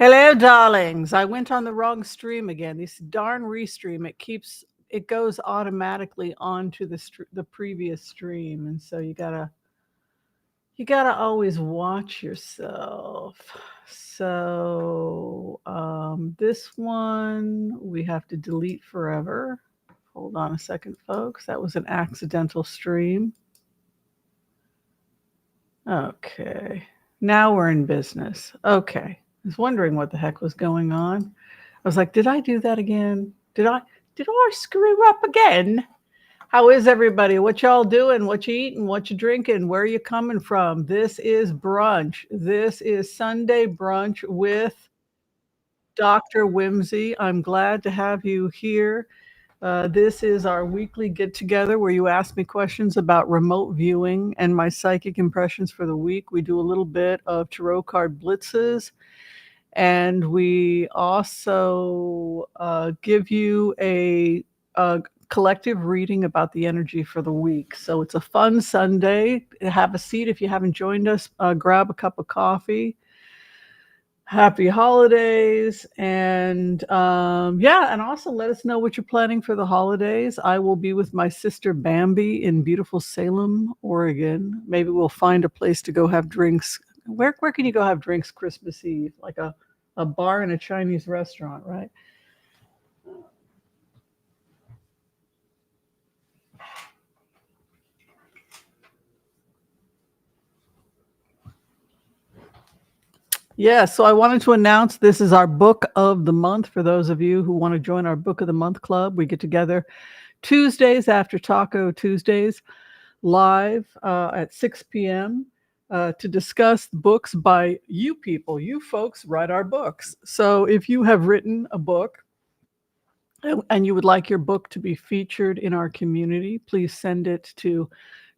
Hello, darlings. I went on the wrong stream again. This darn restream, it goes automatically onto the previous stream, and so you gotta always watch yourself. So this one we have to delete forever. Hold on a second, folks. That was an accidental stream. Okay. Now we're in business. Okay. I was wondering what the heck was going on. I was like, did I do that again? Did I screw up again? How is everybody? What y'all doing? What you eating? What you drinking? Where are you coming from? This is brunch. This is Sunday brunch with Dr. Whimsy. I'm glad to have you here. This is our weekly get together where you ask me questions about remote viewing and my psychic impressions for the week. We do a little bit of tarot card blitzes, and we also give you a collective reading about the energy for the week. So it's a fun Sunday. Have a seat if you haven't joined us. Grab a cup of coffee. Happy holidays, and and also let us know what you're planning for the holidays. I will be with my sister Bambi in beautiful Salem, Oregon. Maybe we'll find a place to go have drinks. Where can you go have drinks Christmas Eve? Like a bar and a Chinese restaurant, right? Yeah, so I wanted to announce this is our book of the month. For those of you who want to join our book of the month club, we get together Tuesdays after Taco Tuesdays live at 6 p.m. To discuss books by you people. You folks write our books. So if you have written a book and you would like your book to be featured in our community, please send it to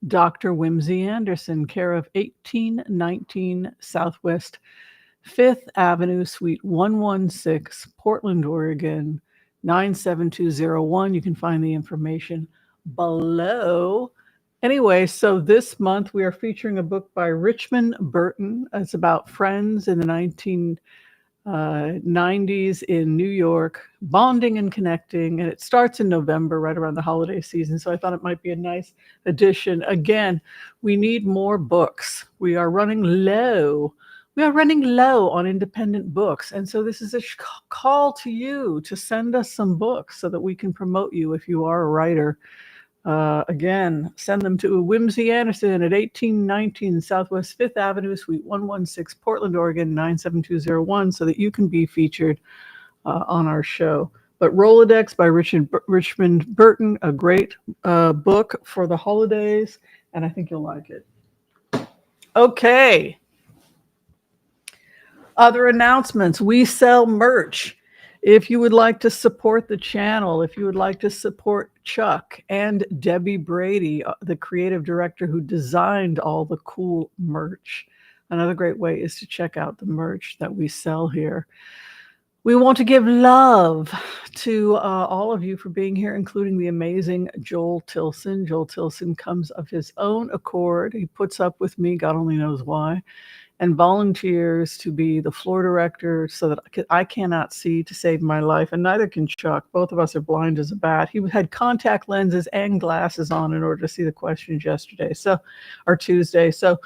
Dr. Whimsy Anderson, care of 1819 Southwest 5th Avenue, Suite 116, Portland, Oregon, 97201. You can find the information below. Anyway, so this month we are featuring a book by Richmond Burton. It's about friends in the 1990s in New York, bonding and connecting. And it starts in November, right around the holiday season. So I thought it might be a nice addition. Again, we need more books. We are running low. We are running low on independent books. And so this is a call to you to send us some books so that we can promote you if you are a writer. Again, send them to Whimsy Anderson at 1819 Southwest 5th Avenue, Suite 116, Portland, Oregon, 97201, so that you can be featured on our show. But Rolodex by Richmond Burton, a great book for the holidays, and I think you'll like it. Okay. Other announcements. We sell merch. If you would like to support the channel, if you would like to support Chuck and Debbie Brady, the creative director who designed all the cool merch, another great way is to check out the merch that we sell here. We want to give love to all of you for being here, including the amazing Joel Tilson. Joel Tilson comes of his own accord. He puts up with me, God only knows why, and volunteers to be the floor director so that I cannot see to save my life, and neither can Chuck. Both of us are blind as a bat. He had contact lenses and glasses on in order to see the questions yesterday, or Tuesday. So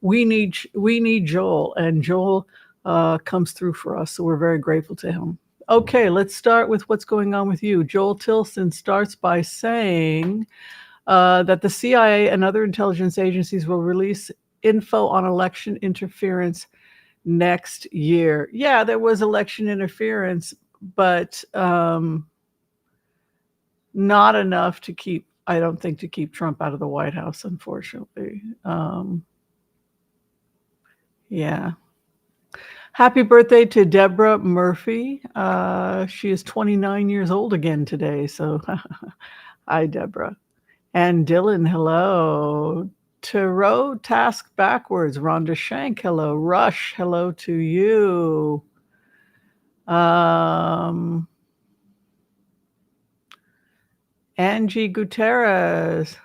we need Joel, and Joel comes through for us, so we're very grateful to him. Okay, let's start with what's going on with you. Joel Tilson starts by saying that the CIA and other intelligence agencies will release info on election interference next year. Yeah, there was election interference, but not enough to keep, I don't think, to keep Trump out of the White House, unfortunately. Yeah. Happy birthday to Deborah Murphy. She is 29 years old again today. So hi, Deborah. And Dylan, hello. Tarot Task Backwards. Rhonda Shank, hello. Rush, hello to you. Angie Gutierrez.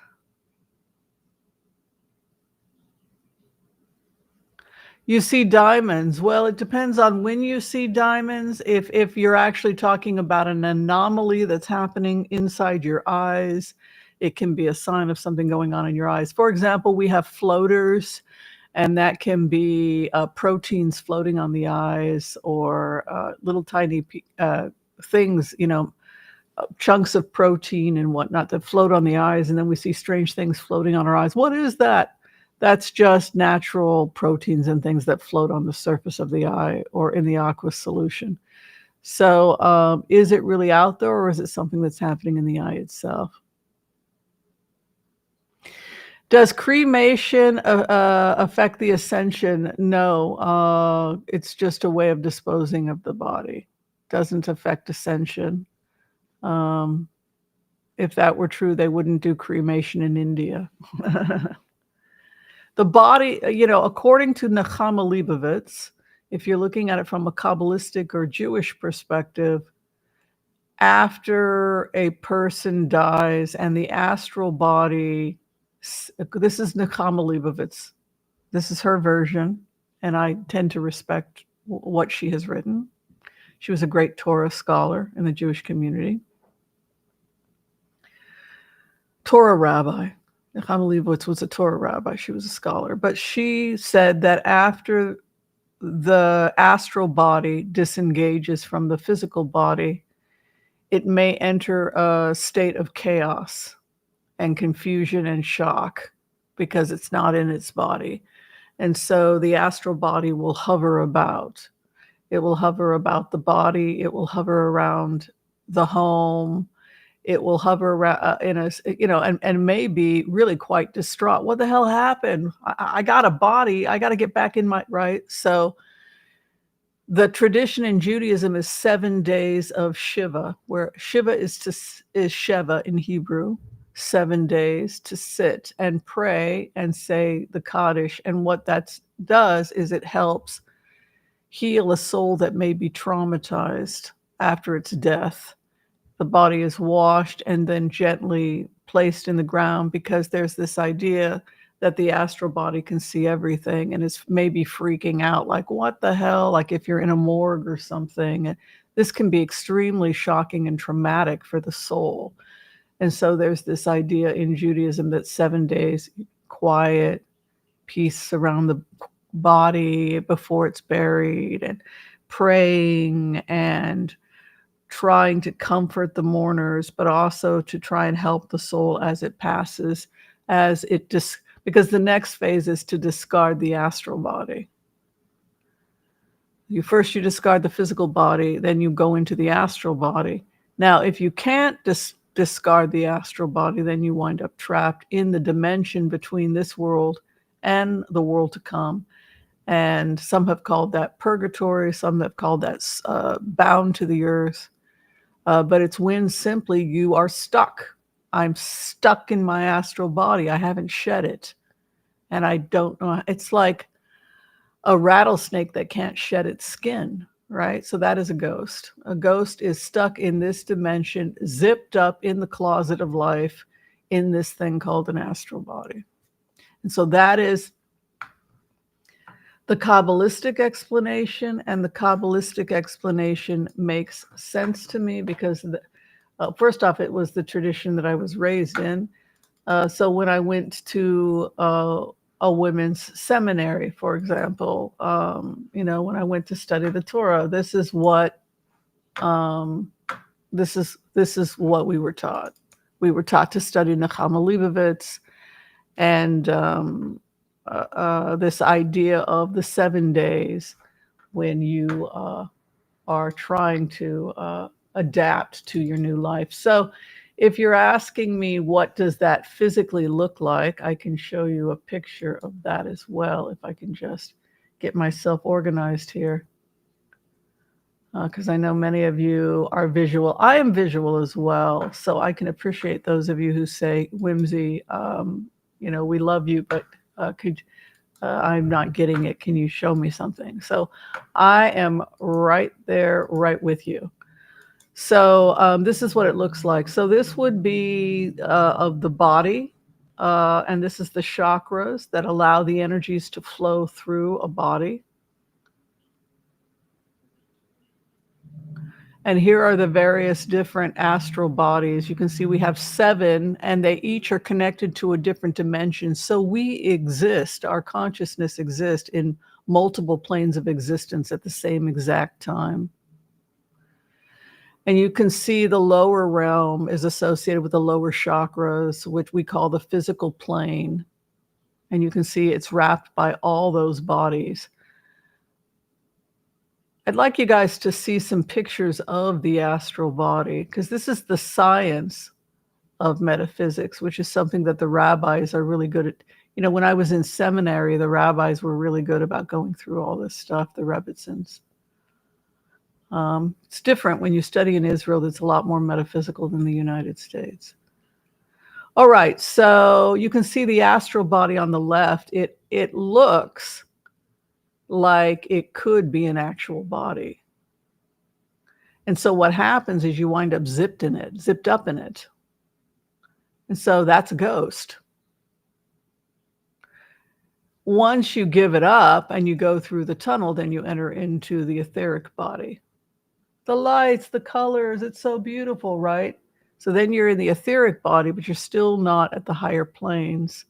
You see diamonds. Well, it depends on when you see diamonds. If you're actually talking about an anomaly that's happening inside your eyes, it can be a sign of something going on in your eyes. For example, we have floaters, and that can be proteins floating on the eyes, or little tiny things, chunks of protein and whatnot that float on the eyes, and then we see strange things floating on our eyes. What is that? That's just natural proteins and things that float on the surface of the eye or in the aqueous solution. So is it really out there, or is it something that's happening in the eye itself? Does cremation affect the ascension? No, it's just a way of disposing of the body. Doesn't affect ascension. If that were true, they wouldn't do cremation in India. The body, according to Nechama Leibovitz, if you're looking at it from a Kabbalistic or Jewish perspective, after a person dies and the astral body, this is Nechama Leibovitz, this is her version, and I tend to respect what she has written. She was a great Torah scholar in the Jewish community. Torah rabbi. Nechama Leibovitz was a Torah rabbi. She was a scholar. But she said that after the astral body disengages from the physical body, it may enter a state of chaos and confusion and shock because it's not in its body. And so the astral body will hover about. It will hover about the body. It will hover around the home. It will hover around and may be really quite distraught. What the hell happened? I got a body. I got to get back in my, right? So the tradition in Judaism is 7 days of Shiva, where Shiva is Sheva in Hebrew, 7 days to sit and pray and say the Kaddish. And what that does is it helps heal a soul that may be traumatized after its death. The body is washed and then gently placed in the ground, because there's this idea that the astral body can see everything and is maybe freaking out, like, what the hell? Like if you're in a morgue or something. This can be extremely shocking and traumatic for the soul. And so there's this idea in Judaism that 7 days, quiet, peace around the body before it's buried, and praying and trying to comfort the mourners, but also to try and help the soul as it passes, because the next phase is to discard the astral body. You discard the physical body, then you go into the astral body. Now, if you can't discard the astral body, then you wind up trapped in the dimension between this world and the world to come. And some have called that purgatory, some have called that bound to the earth. But it's when simply you are stuck. I'm stuck in my astral body. I haven't shed it. And I don't know. It's like a rattlesnake that can't shed its skin, right? So that is a ghost. A ghost is stuck in this dimension, zipped up in the closet of life in this thing called an astral body. And so that is the Kabbalistic explanation, and the Kabbalistic explanation makes sense to me because, first off, it was the tradition that I was raised in. So when I went to a women's seminary, for example, when I went to study the Torah, this is what we were taught. We were taught to study Nechama Leibovitz and this idea of the 7 days when you are trying to adapt to your new life. So if you're asking me what does that physically look like, I can show you a picture of that as well, if I can just get myself organized here. Because I know many of you are visual. I am visual as well, so I can appreciate those of you who say, Whimsy, we love you, but I'm not getting it. Can you show me something? So I am right there, right with you. So this is what it looks like. So this would be of the body. And this is the chakras that allow the energies to flow through a body. And here are the various different astral bodies. You can see we have 7, and they each are connected to a different dimension. So we exist, our consciousness exists in multiple planes of existence at the same exact time. And you can see the lower realm is associated with the lower chakras, which we call the physical plane. And you can see it's wrapped by all those bodies. I'd like you guys to see some pictures of the astral body, because this is the science of metaphysics, which is something that the rabbis are really good at. You know, when I was in seminary, the rabbis were really good about going through all this stuff, the Rebbitzins. It's different when you study in Israel. That's a lot more metaphysical than the United States. All right, so you can see the astral body on the left. It looks like it could be an actual body. And so what happens is you wind up zipped up in it. And so that's a ghost. Once you give it up and you go through the tunnel, then you enter into the etheric body. The lights, the colors, it's so beautiful, right? So then you're in the etheric body, but you're still not at the higher planes.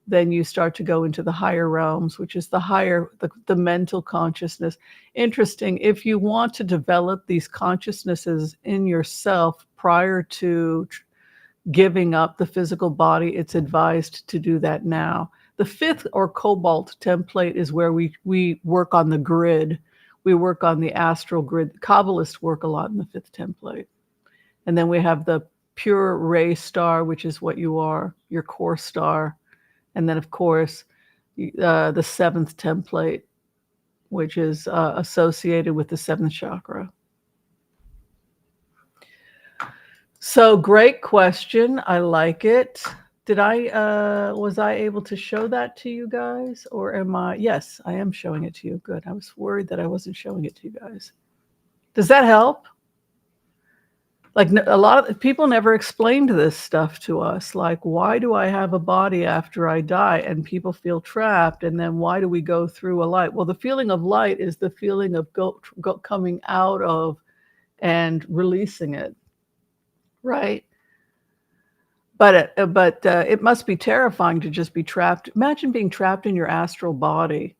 Then you start to go into the higher realms, which is the mental consciousness. Interesting, if you want to develop these consciousnesses in yourself prior to giving up the physical body, it's advised to do that now. The 5th or cobalt template is where we work on the grid. We work on the astral grid. Kabbalists work a lot in the 5th template. And then we have the pure ray star, which is what you are, your core star. And then, of course, the 7th template, which is associated with the 7th chakra. So great question. I like it. Was I able to show that to you guys? Or yes, I am showing it to you. Good. I was worried that I wasn't showing it to you guys. Does that help? Like a lot of people never explained this stuff to us. Like, why do I have a body after I die? And people feel trapped. And then why do we go through a light? Well, the feeling of light is the feeling of coming out of and releasing it, right? But it must be terrifying to just be trapped. Imagine being trapped in your astral body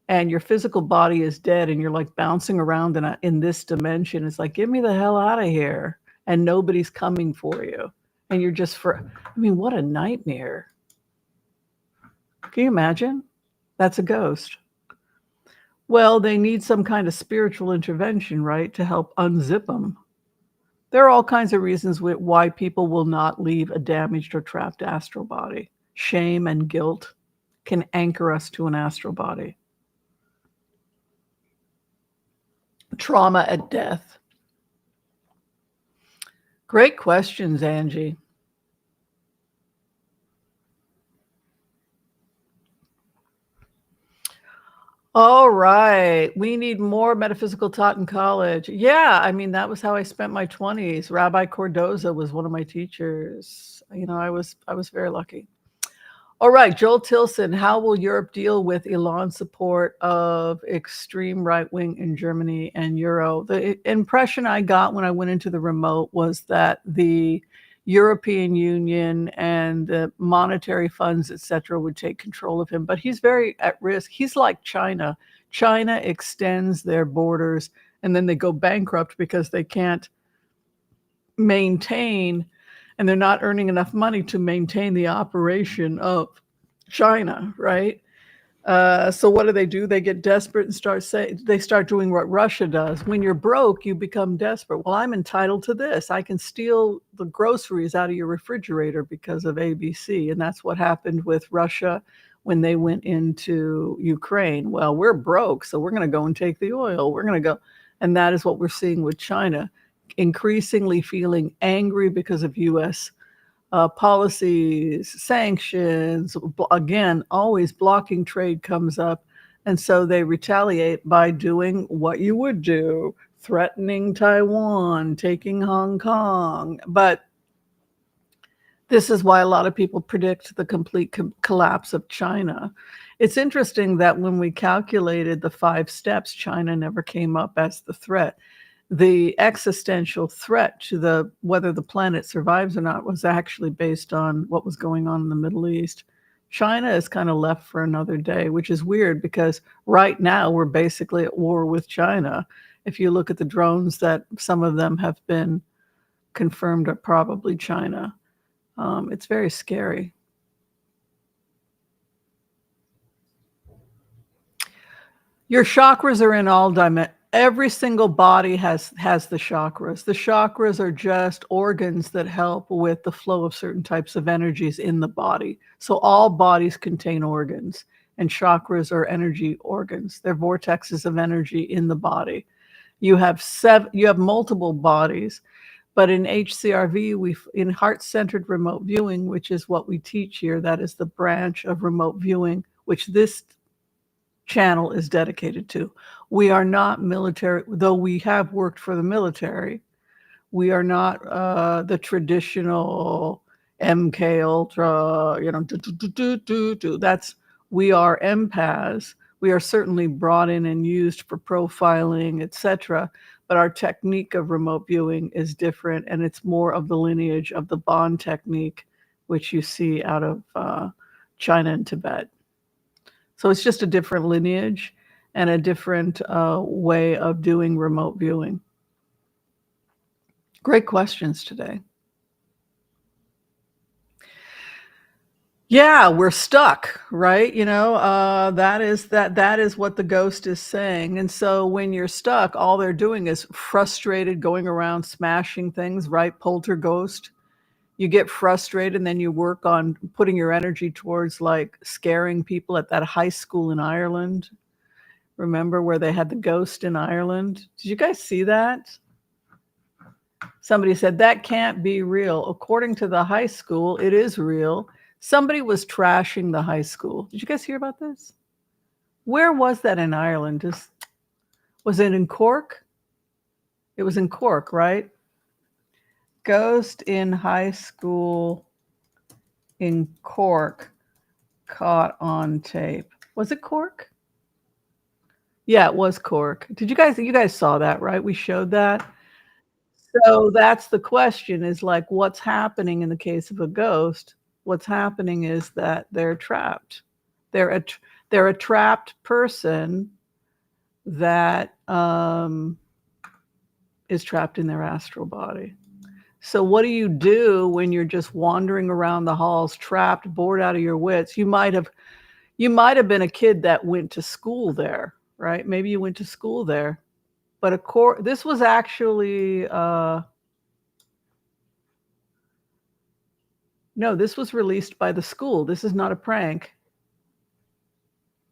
and your physical body is dead and you're like bouncing around in this dimension. It's like, get me the hell out of here. And nobody's coming for you. And you're just what a nightmare. Can you imagine? That's a ghost. Well, they need some kind of spiritual intervention, right, to help unzip them. There are all kinds of reasons why people will not leave a damaged or trapped astral body. Shame and guilt can anchor us to an astral body. Trauma at death. Great questions, Angie. All right. We need more metaphysical taught in college. Yeah, that was how I spent my 20s. Rabbi Cordoza was one of my teachers. I was very lucky. All right, Joel Tilson, how will Europe deal with Elon's support of extreme right wing in Germany and Euro? The impression I got when I went into the remote was that the European Union and the monetary funds, etc., would take control of him. But he's very at risk. He's like China. China extends their borders and then they go bankrupt because they can't maintain, and they're not earning enough money to maintain the operation of China, right? So what do? They get desperate and they start doing what Russia does. When you're broke, you become desperate. Well, I'm entitled to this. I can steal the groceries out of your refrigerator because of ABC. And that's what happened with Russia when they went into Ukraine. Well, we're broke, so we're going to go and take the oil. We're going to go. And that is what we're seeing with China, increasingly feeling angry because of U.S. Policies, sanctions. Again, always blocking trade comes up. And so they retaliate by doing what you would do, threatening Taiwan, taking Hong Kong. But This is why a lot of people predict the complete collapse of China. It's interesting that when we calculated the 5 steps, China never came up as the threat. The existential threat to whether the planet survives or not was actually based on what was going on in the Middle East. China is kind of left for another day, which is weird because right now we're basically at war with China. If you look at the drones that some of them have been confirmed are probably China. It's very scary. Your chakras are in all dimensions. Every single body has the chakras. The chakras are just organs that help with the flow of certain types of energies in the body. So all bodies contain organs, and chakras are energy organs. They're vortexes of energy in the body. You have multiple bodies. But in HCRV, in heart-centered remote viewing, which is what we teach here, that is the branch of remote viewing, which this channel is dedicated to. We are not military, though we have worked for the military. We are not the traditional MK Ultra, we are empaths. We are certainly brought in and used for profiling, etc. But our technique of remote viewing is different, and it's more of the lineage of the Bond technique, which you see out of China and Tibet. So it's just a different lineage and a different way of doing remote viewing. Great questions today. Yeah, we're stuck, right? That is what the ghost is saying. And so when you're stuck, all they're doing is frustrated, going around smashing things, right? Poltergeist. You get frustrated and then you work on putting your energy towards like scaring people at that high school in Ireland. Remember where they had the ghost in Ireland? Did you guys see that? Somebody said that can't be real. According to the high school, it is real. Somebody was trashing the high school. Did you guys hear about this? Where was that in Ireland? Was it in Cork? It was in Cork, right? Ghost in high school in Cork caught on tape. Was it Cork? Yeah, it was Cork. You guys saw that, right? We showed that. So that's the question, is like, what's happening in the case of a ghost? What's happening is that they're trapped. They're a trapped person that is trapped in their astral body. So what do you do when you're just wandering around the halls, trapped, bored out of your wits? You might have been a kid that went to school there, right? Maybe you went to school there. But this was actually no, this was released by the school. This is not a prank.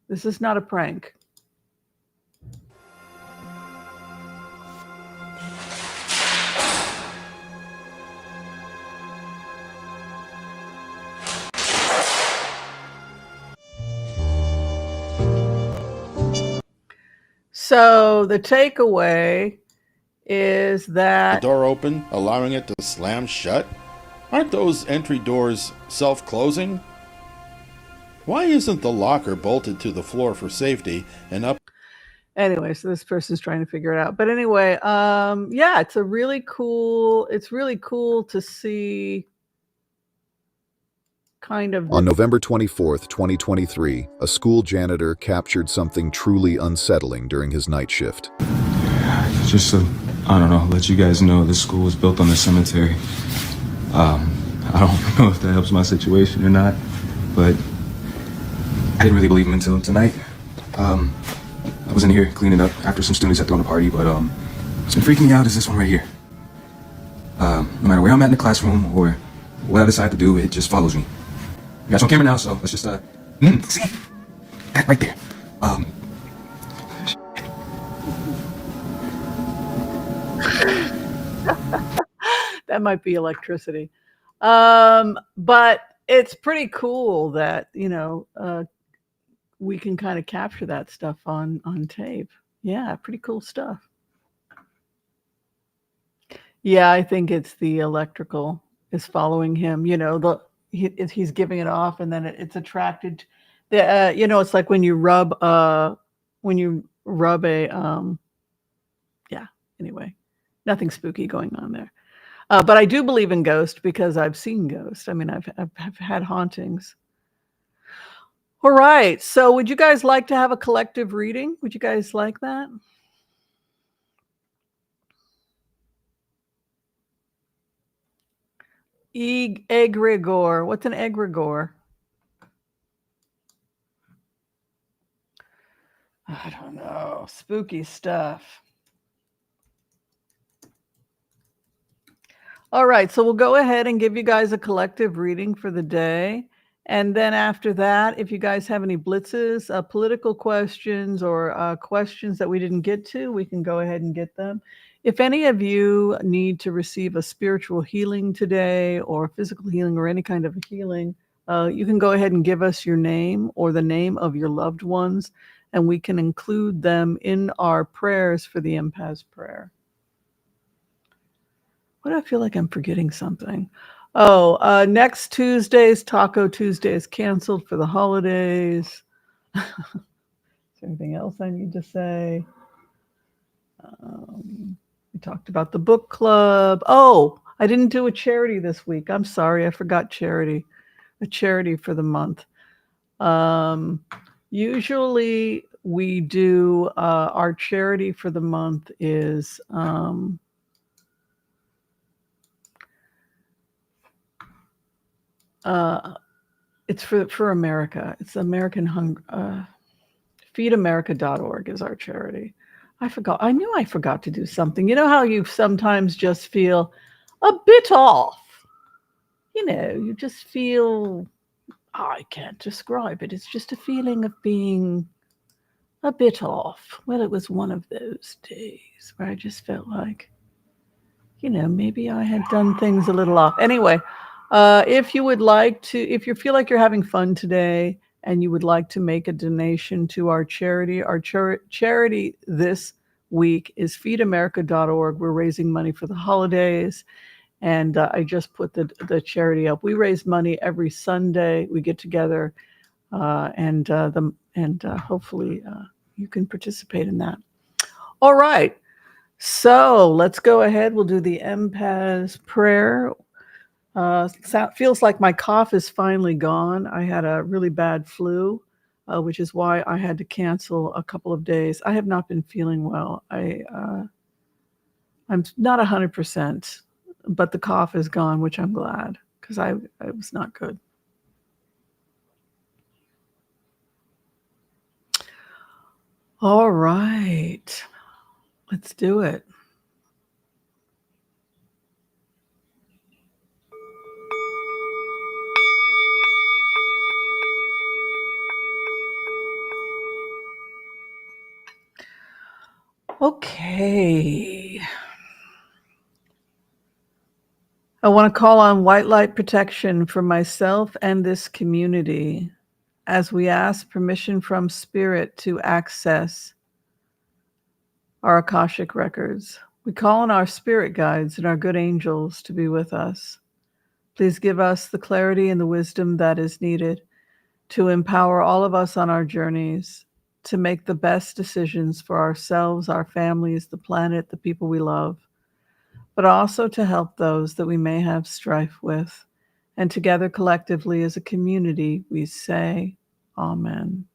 This is not a prank. So the takeaway is that the door open, allowing it to slam shut? Aren't those entry doors self-closing? Why isn't the locker bolted to the floor for safety and up? Anyway, so this person's trying to figure it out. But anyway, yeah, it's really cool to see kind of. On November 24th, 2023, a school janitor captured something truly unsettling during his night shift. Just to, let you guys know this school was built on the cemetery. I don't know if that helps my situation or not, but I didn't really believe him until tonight. I was in here cleaning up after some students had thrown a party, but what's been freaking me out is this one right here. No matter where I'm at in the classroom or what I decide to do, it just follows me. I got you on camera now, so let's just see that right there. That might be electricity. But it's pretty cool that, we can kind of capture that stuff on tape. Yeah, pretty cool stuff. Yeah, I think it's the electrical. is following him. He's giving it off, and then it's attracted. It's like when you rub a yeah. Anyway, nothing spooky going on there. But I do believe in ghosts because I've seen ghosts. I mean, I've had hauntings. All right. So would you guys like to have a collective reading? Would you guys like that? Egregore. What's an egregore? I don't know. Spooky stuff. All right. So we'll go ahead and give you guys a collective reading for the day. And then after that, if you guys have any blitzes, political questions, or questions that we didn't get to, we can go ahead and get them. If any of you need to receive a spiritual healing today, or physical healing, or any kind of healing, you can go ahead and give us your name or the name of your loved ones, and we can include them in our prayers for the empath's prayer. Why do I feel like I'm forgetting something? Oh, next Tuesday's Taco Tuesday is canceled for the holidays. Is there anything else I need to say? We talked about the book club. Oh, I didn't do a charity this week. I'm sorry, I forgot charity. A charity for the month. Usually we do our charity for the month is it's for America. It's feedamerica.org is our charity. I knew I forgot to do something. You know how you sometimes just feel a bit off? You just feel, I can't describe it. It's just a feeling of being a bit off. Well, it was one of those days where I just felt like, maybe I had done things a little off. Anyway, if you feel like you're having fun today and you would like to make a donation to our charity, charity this week is feedamerica.org. We're raising money for the holidays. And I just put the charity up. We raise money every Sunday. We get together, and hopefully you can participate in that. All right. So let's go ahead. We'll do the empath's prayer. Feels like my cough is finally gone. I had a really bad flu, which is why I had to cancel a couple of days. I have not been feeling well. I'm not 100%, but the cough is gone, which I'm glad, because I was not good. All right. Let's do it. Okay. I want to call on white light protection for myself and this community as we ask permission from Spirit to access our Akashic records. We call on our spirit guides and our good angels to be with us. Please give us the clarity and the wisdom that is needed to empower all of us on our journeys to make the best decisions for ourselves, our families, the planet, the people we love, but also to help those that we may have strife with. And together, collectively, as a community, we say, Amen.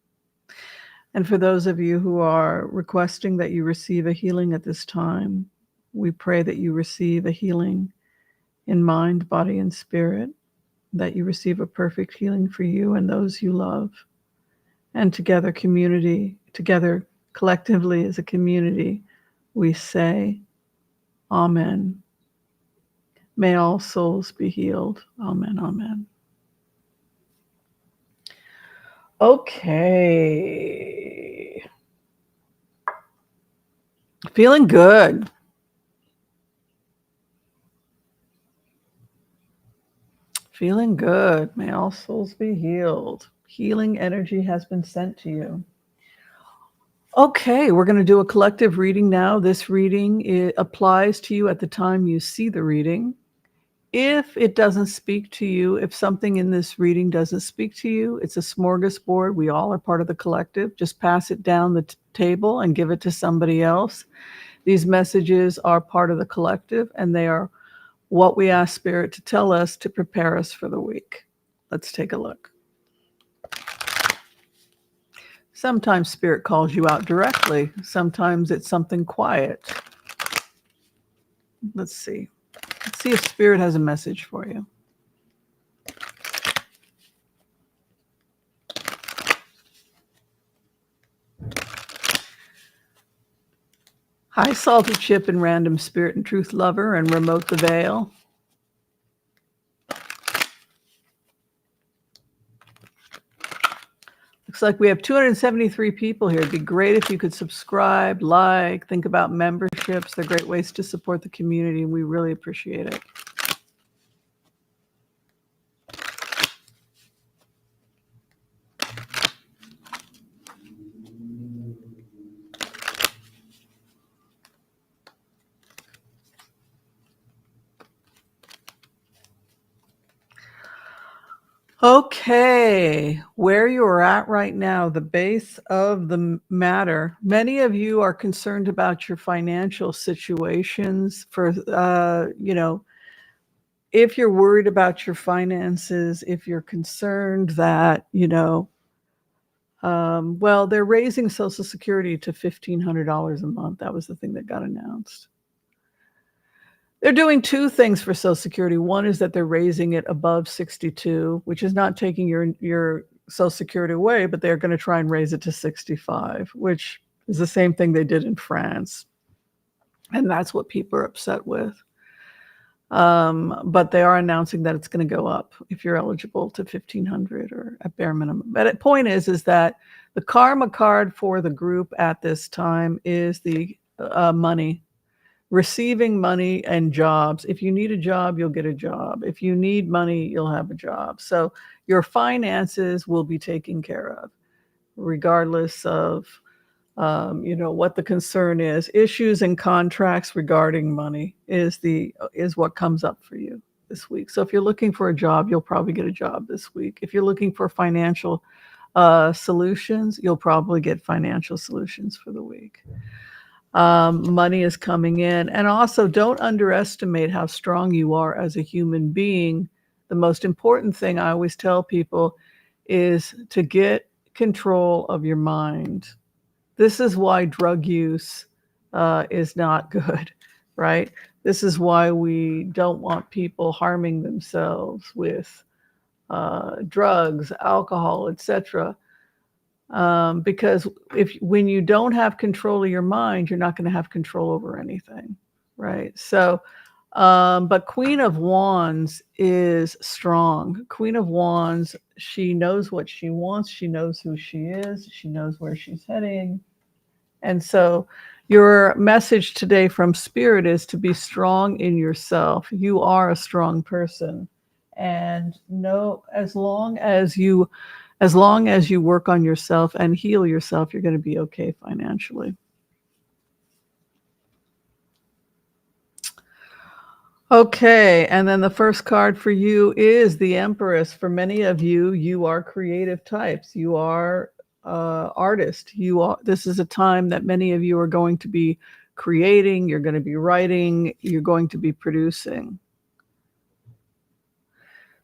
And for those of you who are requesting that you receive a healing at this time, we pray that you receive a healing in mind, body, and spirit, that you receive a perfect healing for you and those you love. And together, collectively as a community, we say, Amen. May all souls be healed. Amen, amen. Okay. Feeling good. Feeling good. May all souls be healed. Healing energy has been sent to you. Okay, we're going to do a collective reading now. This reading applies to you at the time you see the reading. if it doesn't speak to you, if something in this reading doesn't speak to you, it's a smorgasbord. We all are part of the collective. Just pass it down the table and give it to somebody else. These messages are part of the collective, and they are what we ask Spirit to tell us to prepare us for the week. Let's take a look. Sometimes Spirit calls you out directly. Sometimes it's something quiet. Let's see. Let's see if Spirit has a message for you. Hi, Salted Chip and Random Spirit and Truth Lover and Remote the Veil. Looks like we have 273 people here. It'd be great if you could subscribe, like, think about memberships. They're great ways to support the community, and we really appreciate it. Okay, where you're at right now, the base of the matter. Many of you are concerned about your financial situations. If you're worried about your finances, if you're concerned that, they're raising Social Security to $1,500 a month. That was the thing that got announced. They're doing two things for Social Security. One is that they're raising it above 62, which is not taking your Social Security away, but they're going to try and raise it to 65, which is the same thing they did in France. And that's what people are upset with. But they are announcing that it's going to go up if you're eligible to 1,500 or at bare minimum. But the point is that the karma card for the group at this time is the money. Receiving money and jobs. If you need a job, you'll get a job. If you need money, you'll have a job. So your finances will be taken care of, regardless of what the concern is. Issues and contracts regarding money is what comes up for you this week. So if you're looking for a job, you'll probably get a job this week. If you're looking for financial solutions, you'll probably get financial solutions for the week. Money is coming in. And also, don't underestimate how strong you are as a human being. The most important thing I always tell people is to get control of your mind. This is why drug use is not good, right? This is why we don't want people harming themselves with drugs, alcohol, etc. Because when you don't have control of your mind, you're not going to have control over anything, right? So, but Queen of Wands is strong. Queen of Wands, she knows what she wants. She knows who she is. She knows where she's heading. And so your message today from Spirit is to be strong in yourself. You are a strong person. And as long as you work on yourself and heal yourself, you're going to be okay financially. Okay, and then the first card for you is the Empress. For many of you, you are creative types. You are artists. This is a time that many of you are going to be creating, you're going to be writing, you're going to be producing.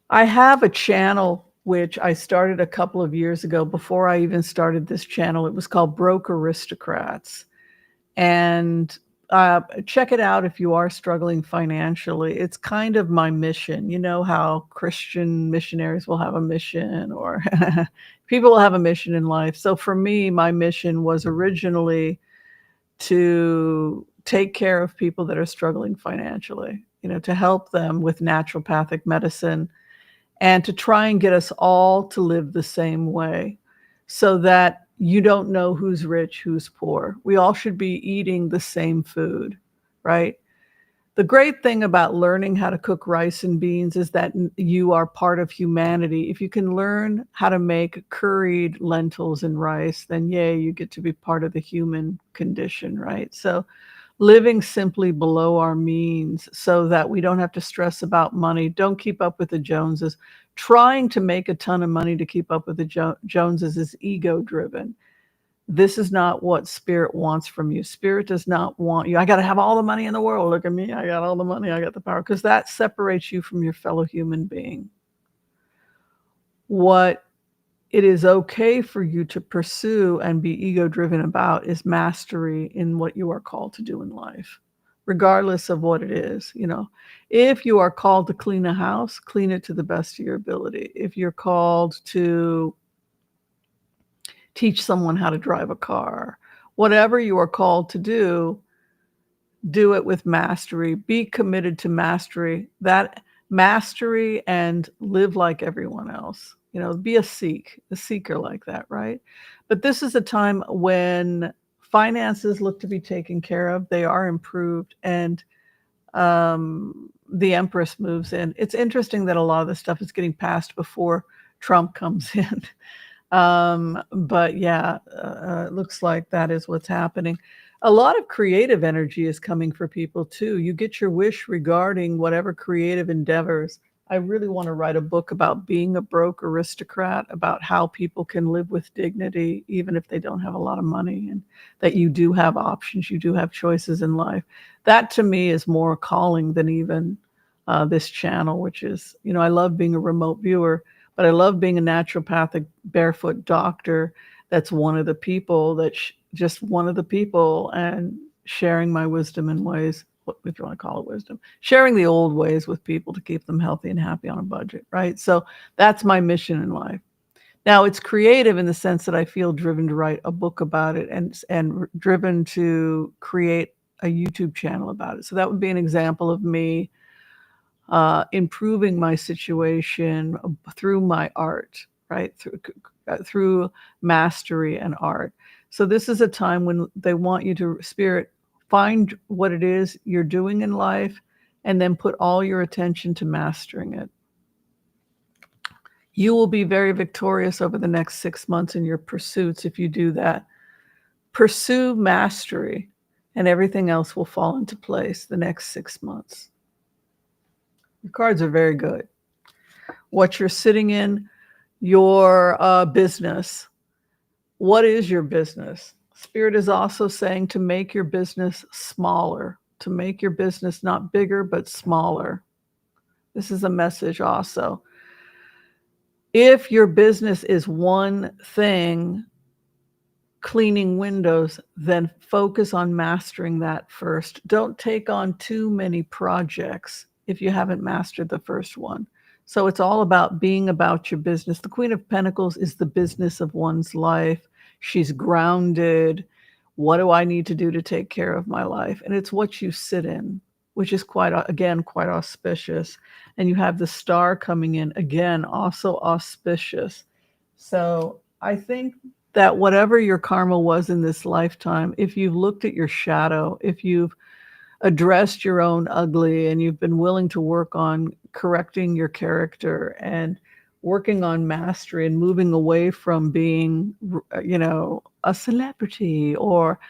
I have a channel which I started a couple of years ago. Before I even started this channel, it was called Broke Aristocrats. And check it out if you are struggling financially. It's kind of my mission. You know how Christian missionaries will have a mission, or people will have a mission in life. So for me, my mission was originally to take care of people that are struggling financially, to help them with naturopathic medicine, and to try and get us all to live the same way so that you don't know who's rich, who's poor. We all should be eating the same food, right? The great thing about learning how to cook rice and beans is that you are part of humanity. If you can learn how to make curried lentils and rice, then yay, you get to be part of the human condition, right? So living simply below our means so that we don't have to stress about money, don't keep up with the Joneses. Trying to make a ton of money to keep up with the Joneses is ego driven. This is not what spirit wants from you. Spirit does not want you, I got to have all the money in the world. Look at me. I got all the money. I got the power. Because that separates you from your fellow human being. What it is okay for you to pursue and be ego driven about is mastery in what you are called to do in life, regardless of what it is. If you are called to clean a house, clean it to the best of your ability. If you're called to teach someone how to drive a car, whatever you are called to do it with mastery. Be committed to mastery. That mastery, and live like everyone else. Be a seeker like that, right? But this is a time when finances look to be taken care of. They are improved, and the Empress moves in. It's interesting that a lot of this stuff is getting passed before Trump comes in. But yeah, it looks like that is what's happening. A lot of creative energy is coming for people too. You get your wish regarding whatever creative endeavors. I really want to write a book about being a broke aristocrat, about how people can live with dignity, even if they don't have a lot of money, and that you do have options, you do have choices in life. That to me is more calling than even this channel, which is, I love being a remote viewer, but I love being a naturopathic barefoot doctor. That's one of the people just one of the people, and sharing my wisdom in ways, what if you want to call it wisdom, sharing the old ways with people to keep them healthy and happy on a budget, right? So that's my mission in life. Now it's creative in the sense that I feel driven to write a book about it, and driven to create a YouTube channel about it. So that would be an example of me improving my situation through my art, right? Through mastery and art. So this is a time when they want you to, spirit, find what it is you're doing in life, and then put all your attention to mastering it. You will be very victorious over the next 6 months in your pursuits if you do that. Pursue mastery, and everything else will fall into place the next 6 months. Your cards are very good. What you're sitting in, your business. What is your business? Spirit is also saying to make your business smaller, to make your business not bigger, but smaller. This is a message also. If your business is one thing, cleaning windows, then focus on mastering that first. Don't take on too many projects if you haven't mastered the first one. So it's all about being about your business. The Queen of Pentacles is the business of one's life. She's grounded. What do I need to do to take care of my life? And it's what you sit in, which is quite auspicious. And you have the Star coming in, again, also auspicious. So I think that whatever your karma was in this lifetime, if you've looked at your shadow, if you've addressed your own ugly, and you've been willing to work on correcting your character and working on mastery and moving away from being, a celebrity, or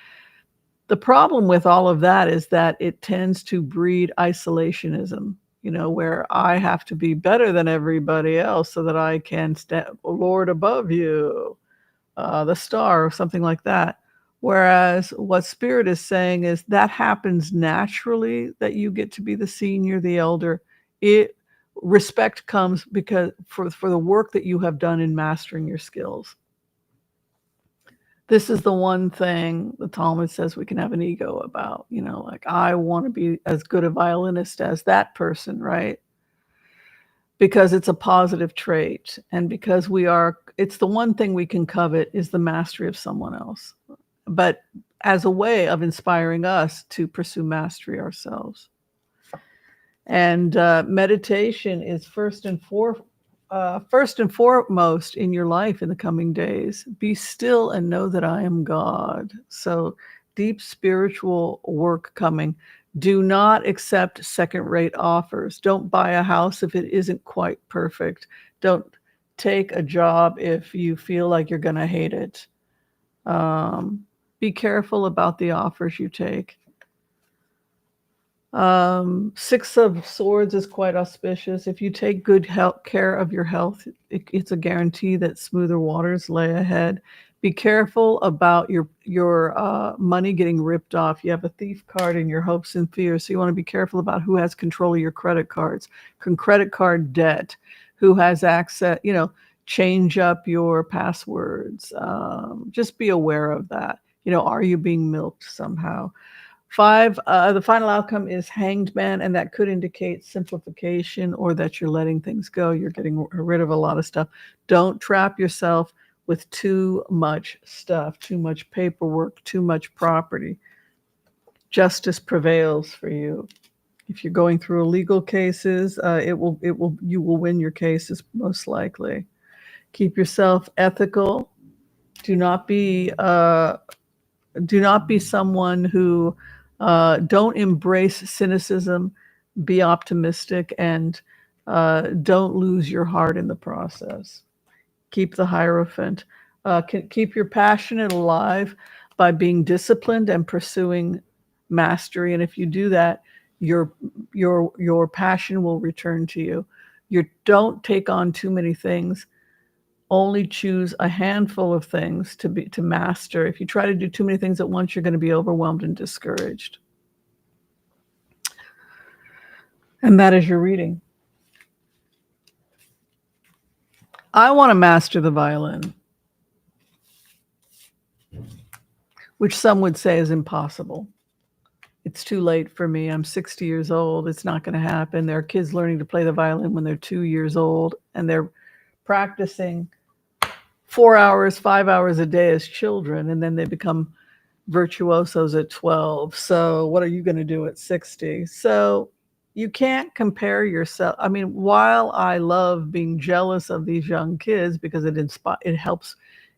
the problem with all of that is that it tends to breed isolationism, where I have to be better than everybody else so that I can lord above you, the Star, or something like that. Whereas what Spirit is saying is that happens naturally, that you get to be the senior, the elder. Respect comes because for the work that you have done in mastering your skills. This is the one thing the Talmud says we can have an ego about, like, I want to be as good a violinist as that person, right? Because it's a positive trait, and because it's the one thing we can covet is the mastery of someone else, but as a way of inspiring us to pursue mastery ourselves. And meditation is first and foremost in your life in the coming days. Be still and know that I am God. So deep spiritual work coming. Do not accept second-rate offers. Don't buy a house if it isn't quite perfect. Don't take a job if you feel like you're going to hate it. Be careful about the offers you take. Six of Swords is quite auspicious. If you take good care of your health, it's a guarantee that smoother waters lay ahead. Be careful about your money getting ripped off. You have a thief card in your hopes and fears, so you want to be careful about who has control of your credit cards. Credit card debt, who has access, change up your passwords. Just be aware of that. Are you being milked somehow? 5, the final outcome is Hanged Man, and that could indicate simplification or that you're letting things go. You're getting rid of a lot of stuff. Don't trap yourself with too much stuff, too much paperwork, too much property. Justice prevails for you. If you're going through legal cases, you will win your cases most likely. Keep yourself ethical. Do not be someone who don't embrace cynicism. Be optimistic, and don't lose your heart in the process. Keep the Hierophant. Keep your passion alive by being disciplined and pursuing mastery. And if you do that, your passion will return to you. You don't take on too many things. Only choose a handful of things to master. If you try to do too many things at once, you're going to be overwhelmed and discouraged. And that is your reading. I want to master the violin, which some would say is impossible. It's too late for me. I'm 60 years old. It's not going to happen. There are kids learning to play the violin when they're 2 years old, and they're practicing 4 hours, 5 hours a day as children, and then they become virtuosos at 12. So what are you going to do at 60? So you can't compare yourself. I mean, while I love being jealous of these young kids because it helps,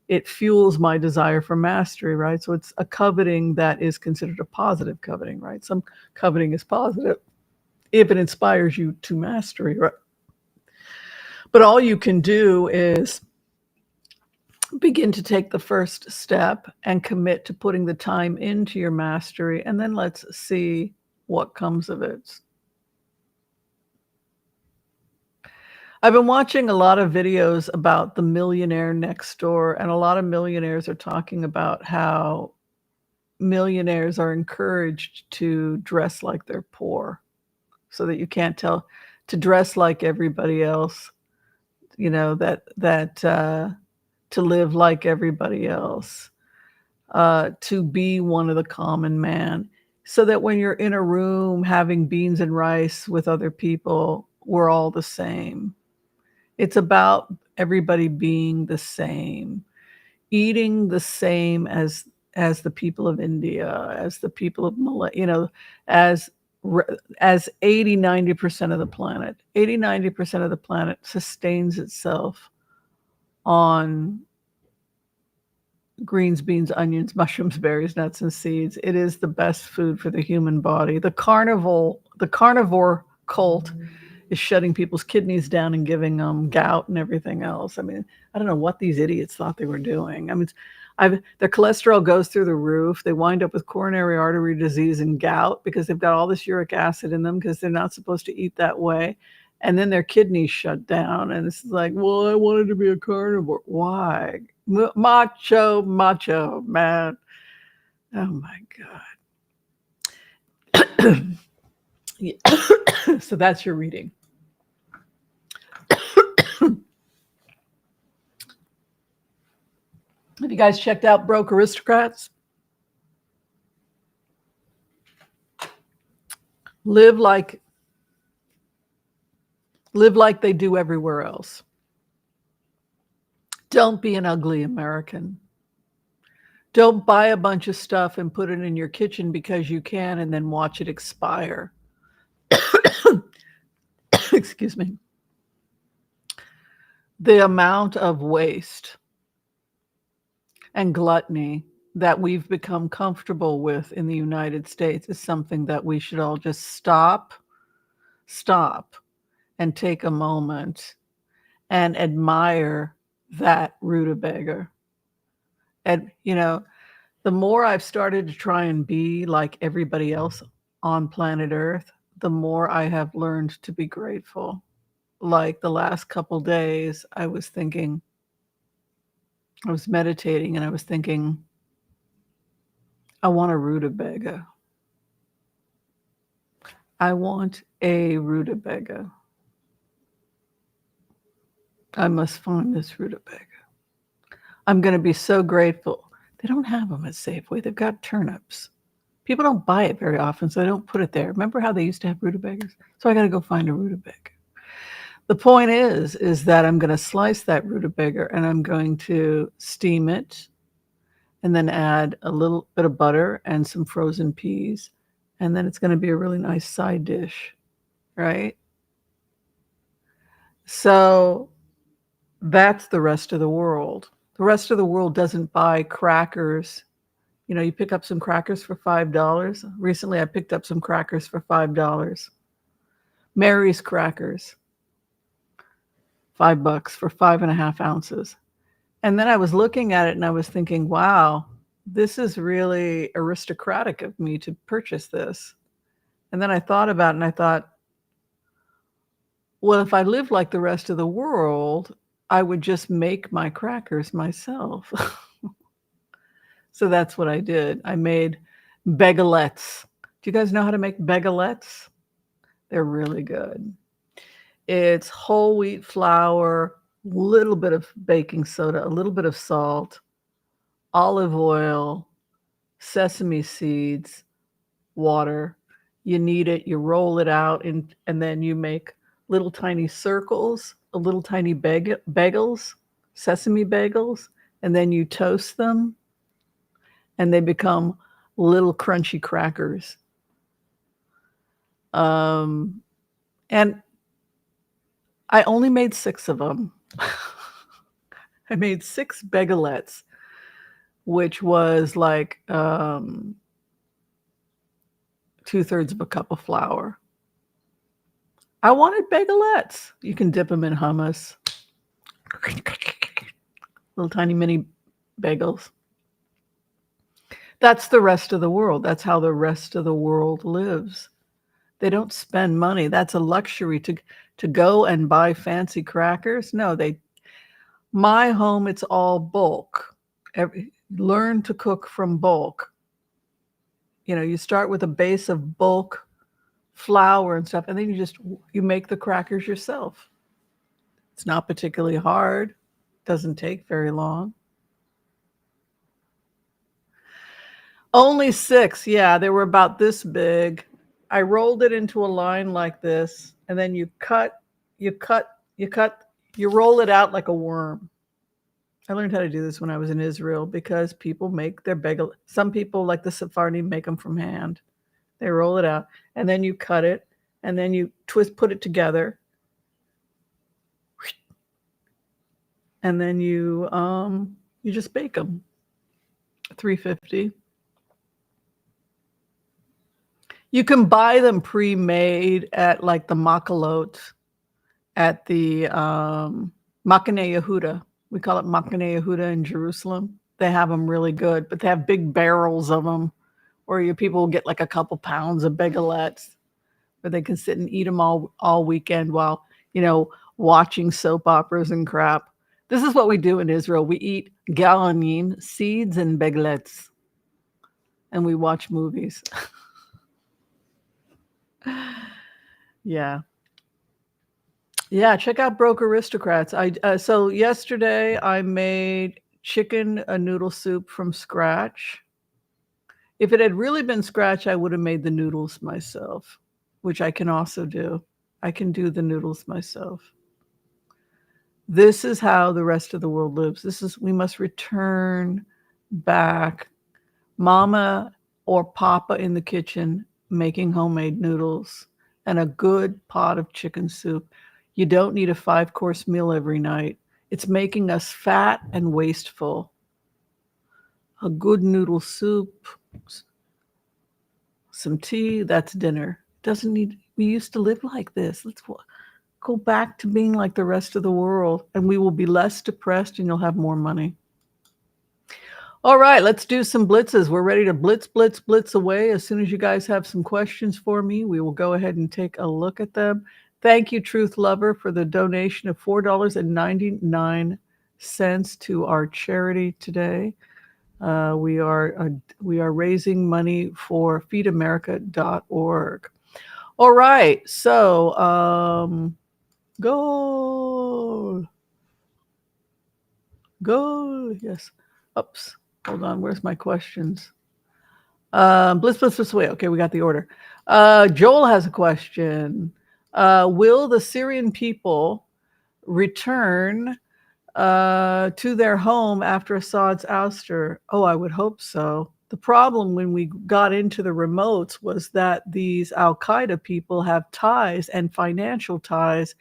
it fuels my desire for mastery, right? So it's a coveting that is considered a positive coveting, right? Some coveting is positive if it inspires you to mastery, right? But all you can do is begin to take the first step and commit to putting the time into your mastery, and then let's see what comes of it. I've been watching a lot of videos about the millionaire next door, and a lot of millionaires are talking about how millionaires are encouraged to dress like they're poor so that you can't tell, to dress like everybody else, to live like everybody else, to be one of the common man, so that when you're in a room having beans and rice with other people, we're all the same. It's about everybody being the same, eating the same as the people of India, as the people of as 80-90% of the planet. 80-90% of the planet sustains itself on greens, beans, onions, mushrooms, berries, nuts, and seeds. It is the best food for the human body. The carnivore cult is shutting people's kidneys down and giving them gout and everything else. I mean, I don't know what these idiots thought they were doing. I mean, their cholesterol goes through the roof. They wind up with coronary artery disease and gout because they've got all this uric acid in them because they're not supposed to eat that way. And then their kidneys shut down. And it's like, well, I wanted to be a carnivore. Why? Macho, man. Oh, my God. So that's your reading. Have you guys checked out Broke Aristocrats? Live like they do everywhere else. Don't be an ugly American. Don't buy a bunch of stuff and put it in your kitchen because you can and then watch it expire. Excuse me. The amount of waste and gluttony that we've become comfortable with in the United States is something that we should all just stop and take a moment and admire that rutabaga. And, the more I've started to try and be like everybody else on planet Earth, the more I have learned to be grateful. Like the last couple days, I was meditating and I was thinking, I want a rutabaga. I want a rutabaga. I must find this rutabaga. I'm going to be so grateful. They don't have them at Safeway. They've got turnips. People don't buy it very often, so they don't put it there. Remember how they used to have rutabagas? So I got to go find a rutabaga. The point is that I'm going to slice that rutabaga and I'm going to steam it and then add a little bit of butter and some frozen peas. And then it's going to be a really nice side dish, right? So that's the rest of the world. The rest of the world doesn't buy crackers. You know, you pick up some crackers for $5. Recently, I picked up some crackers for $5. Mary's crackers, $5 for 5.5 ounces. And then I was looking at it and I was thinking, wow, this is really aristocratic of me to purchase this. And then I thought about it and I thought, well, if I lived like the rest of the world, I would just make my crackers myself. So that's what I did. I made bagelettes. Do you guys know how to make bagelettes? They're really good. It's whole wheat flour, a little bit of baking soda, a little bit of salt, olive oil, sesame seeds, water. You knead it, you roll it out, and then you make little tiny circles, little tiny bagels, sesame bagels, and then you toast them, and they become little crunchy crackers. And I only made 6 of them. I made 6 bagelettes, which was like 2/3 of a cup of flour. I wanted bagelettes. You can dip them in hummus. Little tiny mini bagels. That's the rest of the world. That's how the rest of the world lives. They don't spend money. That's a luxury to go and buy fancy crackers. No, my home, it's all bulk. Learn to cook from bulk. You know, you start with a base of bulk flour and stuff, and then you make the crackers yourself. It's not particularly hard. Doesn't take very long. Only 6. Yeah, they were about this big. I rolled it into a line like this, and then you roll it out like a worm. I learned how to do this when I was in Israel because people make their bagel. Some people, like the Sephardim, make them from hand. They roll it out, and then you cut it, and then you put it together, and then you just bake them. 350. You can buy them pre-made at like the Makalot, at the Machane Yehuda. We call it Machane Yehuda in Jerusalem. They have them really good, but they have big barrels of them, or your people will get like a couple pounds of bagelettes, where they can sit and eat them all weekend while, watching soap operas and crap. This is what we do in Israel. We eat galanim, seeds, and bagelettes, and we watch movies. Yeah, check out Broke Aristocrats. So yesterday I made chicken noodle soup from scratch. If it had really been scratch, I would have made the noodles myself, which I can also do. I can do the noodles myself. This is how the rest of the world lives. We must return back. Mama or Papa in the kitchen making homemade noodles and a good pot of chicken soup. You don't need a 5-course meal every night. It's making us fat and wasteful. A good noodle soup, some tea, that's dinner. We used to live like this. Let's go back to being like the rest of the world, and we will be less depressed and you'll have more money. All right, let's do some blitzes. We're ready to blitz away. As soon as you guys have some questions for me, we will go ahead and take a look at them. Thank you, Truth Lover, for the donation of $4.99 to our charity today. We are raising money for feedamerica.org. All right, so gold, yes. Oops. Hold on, where's my questions? Blitz away. Okay, we got the order. Joel has a question. Will the Syrian people return to their home after Assad's ouster? Oh, I would hope so. The problem when we got into the remotes was that these Al-Qaeda people have ties and financial ties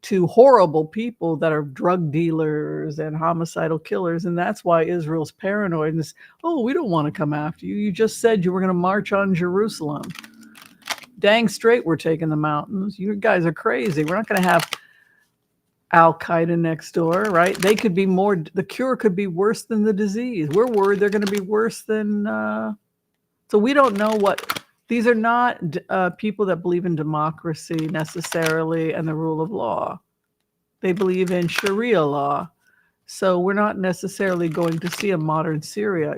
to horrible people that are drug dealers and homicidal killers. And that's why Israel's paranoid and oh, we don't want to come after you. You just said you were going to march on Jerusalem. Dang straight we're taking the mountains. You guys are crazy. We're not going to have Al-Qaeda next door, right? They could be more, the cure could be worse than the disease. We're worried they're going to be worse than, so we don't know what. These are not people that believe in democracy necessarily and the rule of law. They believe in Sharia law. So we're not necessarily going to see a modern Syria.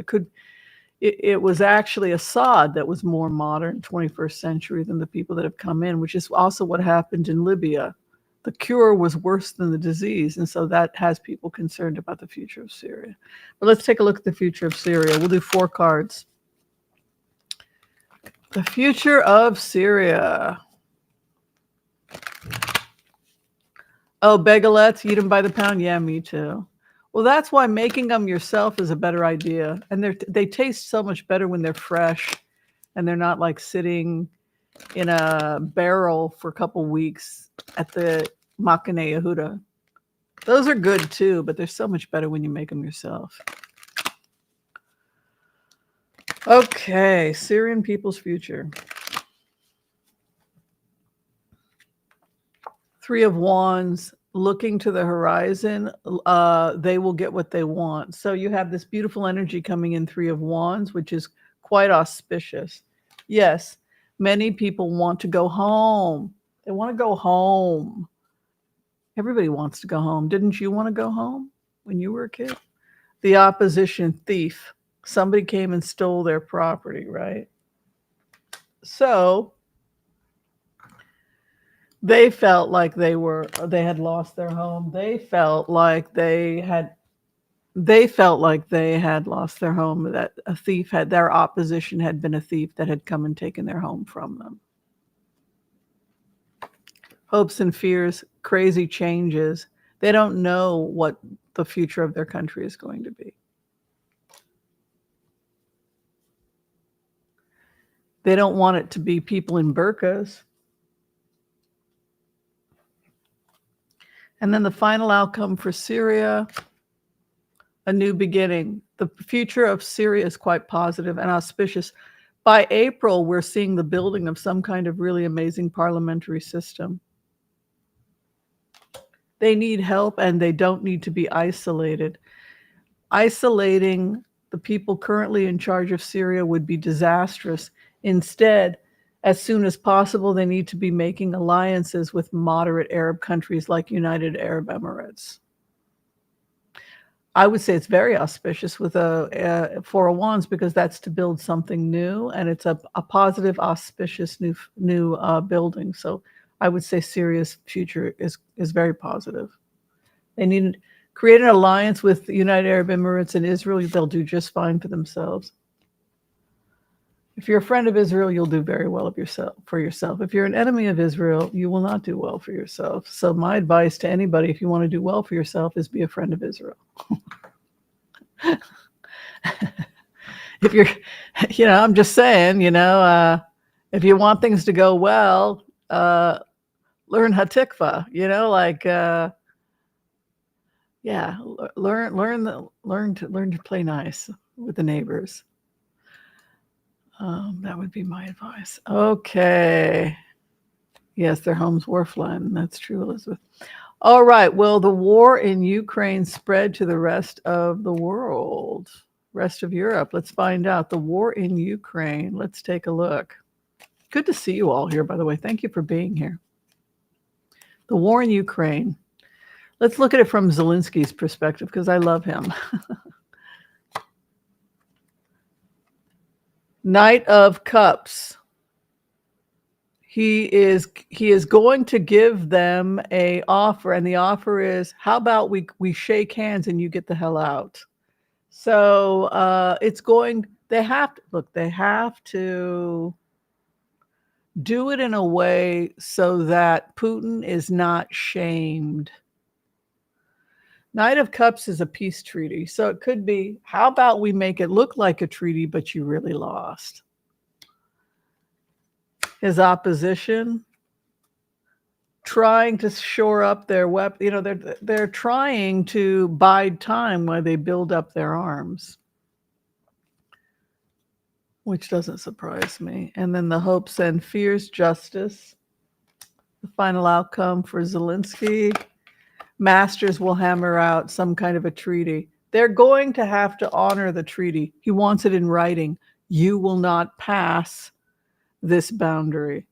It was actually Assad that was more modern 21st century than the people that have come in, which is also what happened in Libya. The cure was worse than the disease. And so that has people concerned about the future of Syria. But let's take a look at the future of Syria. We'll do 4 cards. The future of Syria. Oh, bagelettes, eat them by the pound? Yeah, me too. Well, that's why making them yourself is a better idea. And they taste so much better when they're fresh and they're not like sitting in a barrel for a couple weeks at the Makane Yehuda. Those are good too, but they're so much better when you make them yourself. Okay, Syrian people's future. 3 of Wands, looking to the horizon. They will get what they want. So you have this beautiful energy coming in 3 of Wands, which is quite auspicious. Yes, many people want to go home. They want to go home. Everybody wants to go home. Didn't you want to go home when you were a kid? The opposition, thief. Somebody came and stole their property, right? So they felt like they had lost their home. They felt like they had lost their home, that a thief their opposition had been a thief that had come and taken their home from them. Hopes and fears, crazy changes. They don't know what the future of their country is going to be. They don't want it to be people in burqas. And then the final outcome for Syria, a new beginning. The future of Syria is quite positive and auspicious. By April, we're seeing the building of some kind of really amazing parliamentary system. They need help and they don't need to be isolated. Isolating the people currently in charge of Syria would be disastrous. Instead, as soon as possible, they need to be making alliances with moderate Arab countries like United Arab Emirates. I would say it's very auspicious with a 4 of Wands because that's to build something new, and it's a positive, auspicious new building. So I would say Syria's future is very positive. They need to create an alliance with the United Arab Emirates and Israel. They'll do just fine for themselves. If you're a friend of Israel, you'll do very well for yourself. If you're an enemy of Israel, you will not do well for yourself. So my advice to anybody, if you want to do well for yourself, is be a friend of Israel. If you're, I'm just saying, if you want things to go well, learn Hatikva, learn to play nice with the neighbors. That would be my advice. Okay. Yes, their homes were flooded. That's true, Elizabeth. All right. Well, the war in Ukraine spread to the rest of the world. rest of Europe. Let's find out. The war in Ukraine. Let's take a look. Good to see you all here, by the way. Thank you for being here. The war in Ukraine. Let's look at it from Zelensky's perspective because I love him. Knight of Cups. He is going to give them a offer, and the offer is, how about we shake hands and you get the hell out. So they have to do it in a way so that Putin is not shamed. Knight of Cups is a peace treaty. So it could be, how about we make it look like a treaty, but you really lost. His opposition, trying to shore up their weapon. They're trying to bide time while they build up their arms, which doesn't surprise me. And then the hopes and fears, justice, the final outcome for Zelensky. Masters will hammer out some kind of a treaty. They're going to have to honor the treaty. He wants it in writing. You will not pass this boundary.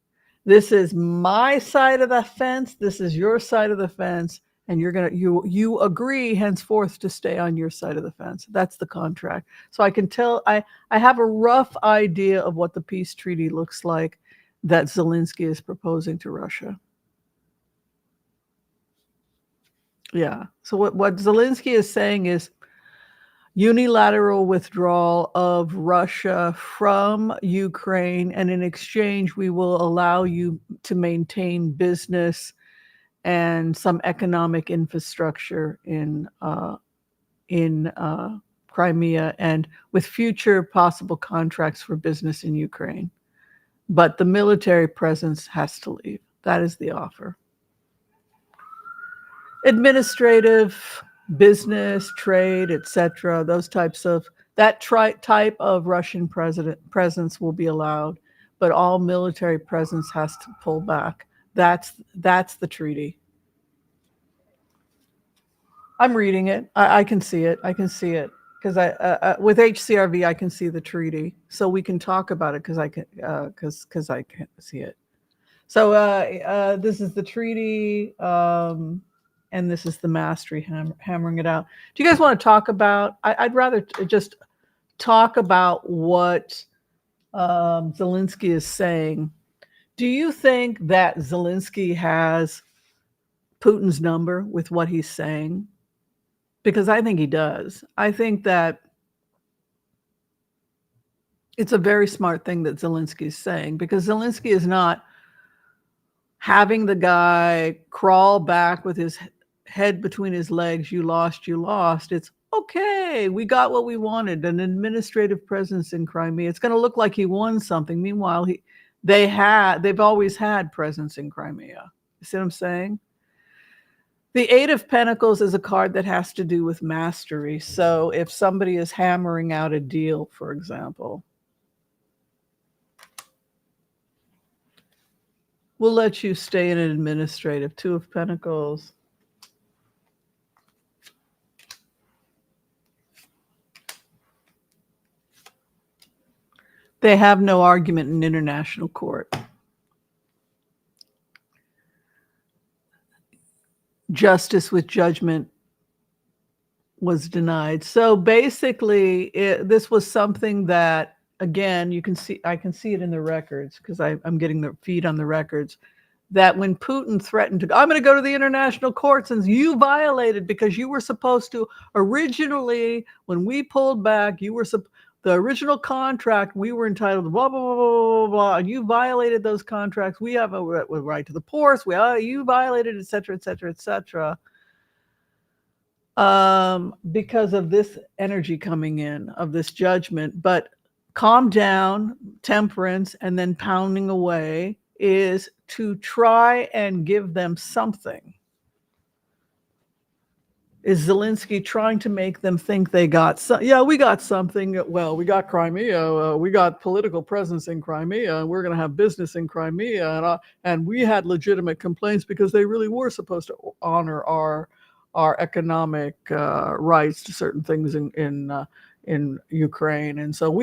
This is my side of the fence. This is your side of the fence. And you agree henceforth to stay on your side of the fence. That's the contract. So I can tell, I have a rough idea of what the peace treaty looks like that Zelensky is proposing to Russia. Yeah. So what Zelensky is saying is unilateral withdrawal of Russia from Ukraine, and in exchange, we will allow you to maintain business and some economic infrastructure in Crimea, and with future possible contracts for business in Ukraine. But the military presence has to leave. That is the offer. Administrative, business, trade, etc. Those types of type of Russian presence will be allowed, but all military presence has to pull back. That's the treaty. I'm reading it. I can see it. I can see it because with HCRV I can see the treaty, so we can talk about it because I can see it. So this is the treaty. And this is the mastery hammering it out. Do you guys want to talk about, I'd rather just talk about what Zelensky is saying. Do you think that Zelensky has Putin's number with what he's saying? Because I think he does. I think that it's a very smart thing that Zelensky is saying, because Zelensky is not having the guy crawl back with his head between his legs. You lost. It's okay. We got what we wanted, an administrative presence in Crimea. It's going to look like he won something. Meanwhile, they've always had presence in Crimea. You see what I'm saying? The Eight of Pentacles is a card that has to do with mastery. So if somebody is hammering out a deal, for example, we'll let you stay in an administrative. Two of Pentacles. They have no argument in international court. Justice with judgment was denied. So basically, this was something that, again, I can see it in the records because I'm getting the feed on the records, that when Putin threatened to, I'm going to go to the international courts, and you violated because you were supposed to originally, when we pulled back, the original contract, we were entitled to blah, blah, blah, blah, blah, blah, and you violated those contracts. We have a right to the ports. You violated, et cetera, et cetera, et cetera. Because of this energy coming in, of this judgment. But calm down, temperance, and then pounding away is to try and give them something. Is Zelensky trying to make them think they got we got something. Well, we got Crimea. We got political presence in Crimea, and we're going to have business in Crimea. And we had legitimate complaints because they really were supposed to honor our economic rights to certain things in in Ukraine. And so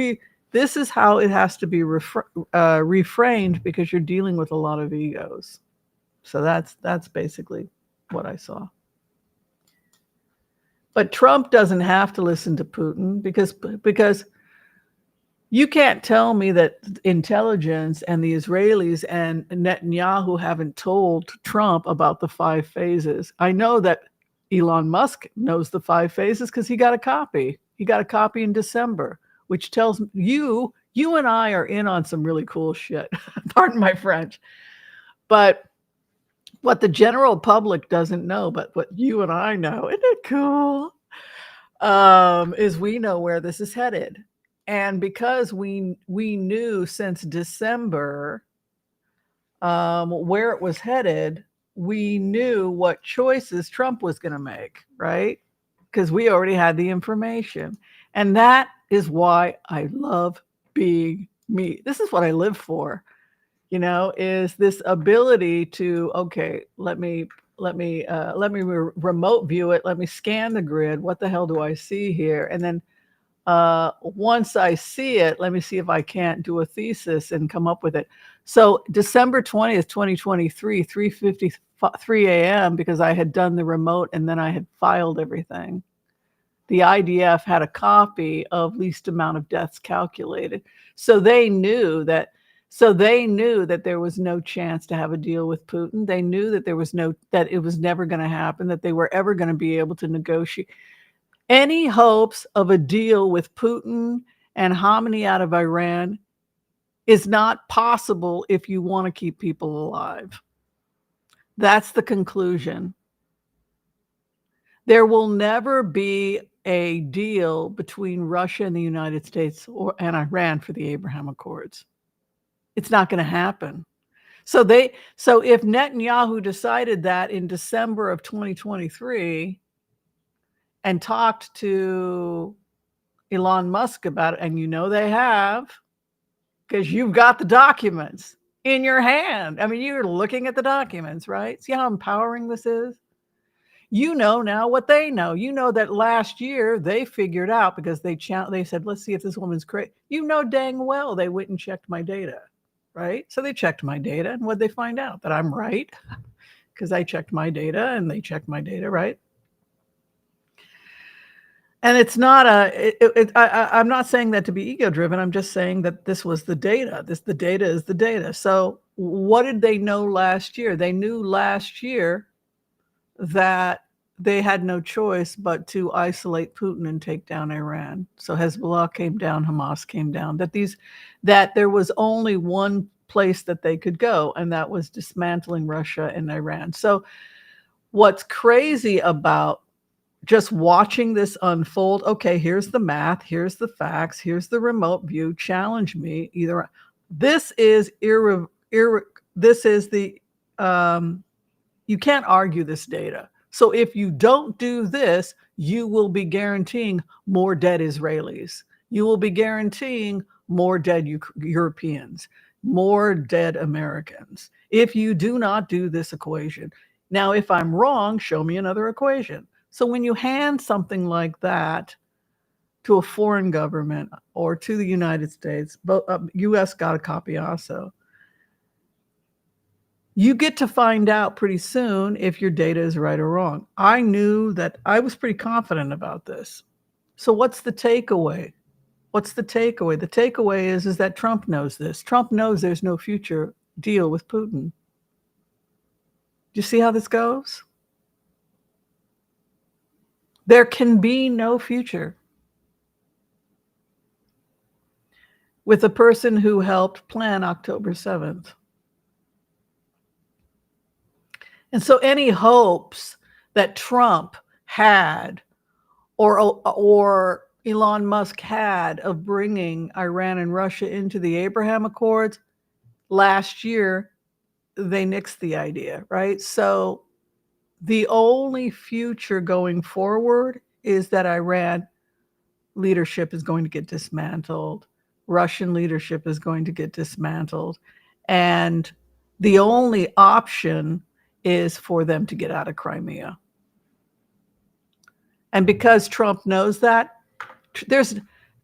this is how it has to be refrained, because you're dealing with a lot of egos. So that's basically what I saw. But Trump doesn't have to listen to Putin, because you can't tell me that intelligence and the Israelis and Netanyahu haven't told Trump about the 5 phases. I know that Elon Musk knows the 5 phases because he got a copy. He got a copy in December, which tells you and I are in on some really cool shit. Pardon my French. But what the general public doesn't know, but what you and I know, isn't it cool? Is we know where this is headed. And because we knew since December where it was headed, we knew what choices Trump was going to make, right? Because we already had the information. And that is why I love being me. This is what I live for, is this ability to, okay, let me remote view it. Let me scan the grid. What the hell do I see here? And then once I see it, let me see if I can't do a thesis and come up with it. So December 20th, 2023, 3:53 a.m., because I had done the remote and then I had filed everything. The IDF had a copy of least amount of deaths calculated. So they knew that there was no chance to have a deal with Putin. They knew that that it was never going to happen, that they were ever going to be able to negotiate. Any hopes of a deal with Putin and Khamenei out of Iran is not possible if you want to keep people alive. That's the conclusion. There will never be a deal between Russia and the United States and Iran for the Abraham Accords. It's not going to happen. So if Netanyahu decided that in December of 2023 and talked to Elon Musk about it, and they have, because you've got the documents in your hand. I mean, you're looking at the documents, right? See how empowering this is? Now what they know. That last year they figured out, because they said, let's see if this woman's crazy. Dang well they went and checked my data, right? So they checked my data, and what'd they find out? That I'm right, because I checked my data and they checked my data, right? And it's not I'm not saying that to be ego driven. I'm just saying that this was the data. The data is the data. So what did they know last year? They knew last year that they had no choice but to isolate Putin and take down Iran. So Hezbollah came down, Hamas came down, that there was only one place that they could go, and that was dismantling Russia and Iran. So what's crazy about just watching this unfold, okay, here's the math, here's the facts, here's the remote view, challenge me. This is you can't argue this data. So if you don't do this, you will be guaranteeing more dead Israelis. You will be guaranteeing more dead Europeans, more dead Americans, if you do not do this equation. Now, if I'm wrong, show me another equation. So when you hand something like that to a foreign government or to the United States, U.S. got a copy also, you get to find out pretty soon if your data is right or wrong. I knew that. I was pretty confident about this. So what's the takeaway? What's the takeaway? The takeaway is that Trump knows this. Trump knows there's no future deal with Putin. Do you see how this goes? There can be no future with a person who helped plan October 7th. And so any hopes that Trump had or Elon Musk had of bringing Iran and Russia into the Abraham Accords, last year, they nixed the idea, right? So the only future going forward is that Iran leadership is going to get dismantled. Russian leadership is going to get dismantled. And the only option is for them to get out of Crimea. And because Trump knows that,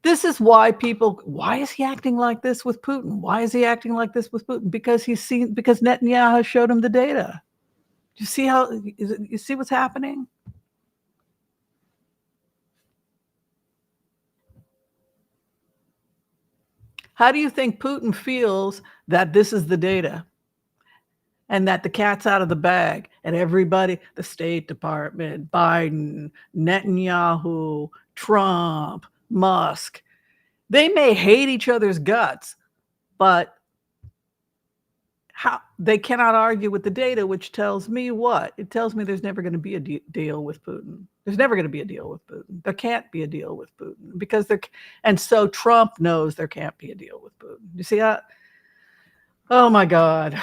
This is why why is he acting like this with Putin? Why is he acting like this with Putin? Because because Netanyahu showed him the data. You see you see what's happening? How do you think Putin feels that this is the data and that the cat's out of the bag and everybody, the State Department, Biden, Netanyahu, Trump, Musk, they may hate each other's guts, but they cannot argue with the data, which tells me what? It tells me there's never going to be a deal with Putin. There's never going to be a deal with Putin. There can't be a deal with Putin because and so Trump knows there can't be a deal with Putin. You see that? Oh my God.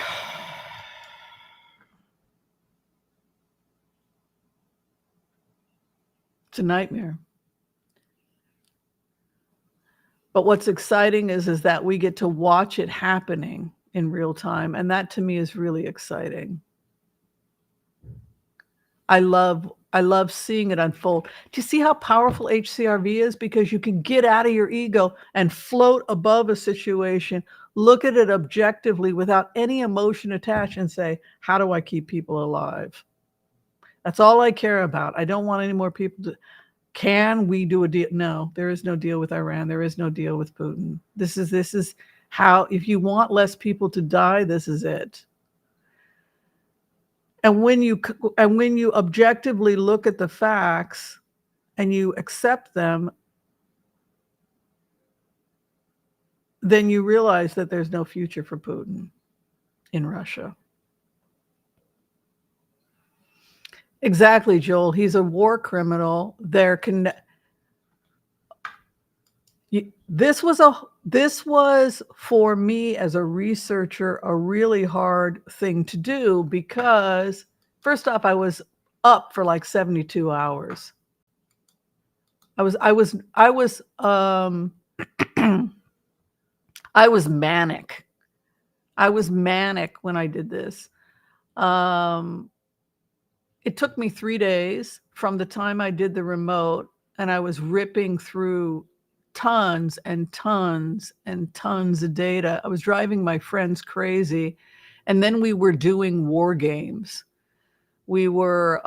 It's a nightmare. But what's exciting is that we get to watch it happening in real time. And that to me is really exciting. I love seeing it unfold. Do you see how powerful HCRV is? Because you can get out of your ego and float above a situation, look at it objectively without any emotion attached and say, how do I keep people alive? That's all I care about. I don't want any more people to. Can we do a deal? No, there is no deal with Iran. There is no deal with Putin. This is how, if you want less people to die, this is it. And when you objectively look at the facts and you accept them, then you realize that there's no future for Putin in Russia. Exactly, Joel. He's a war criminal. This was for me as a researcher a really hard thing to do because first off, I was up for like 72 hours. I was manic. I was manic when I did this. It took me 3 days from the time I did the remote, and I was ripping through tons and tons and tons of data. I was driving my friends crazy. And then we were doing war games. We were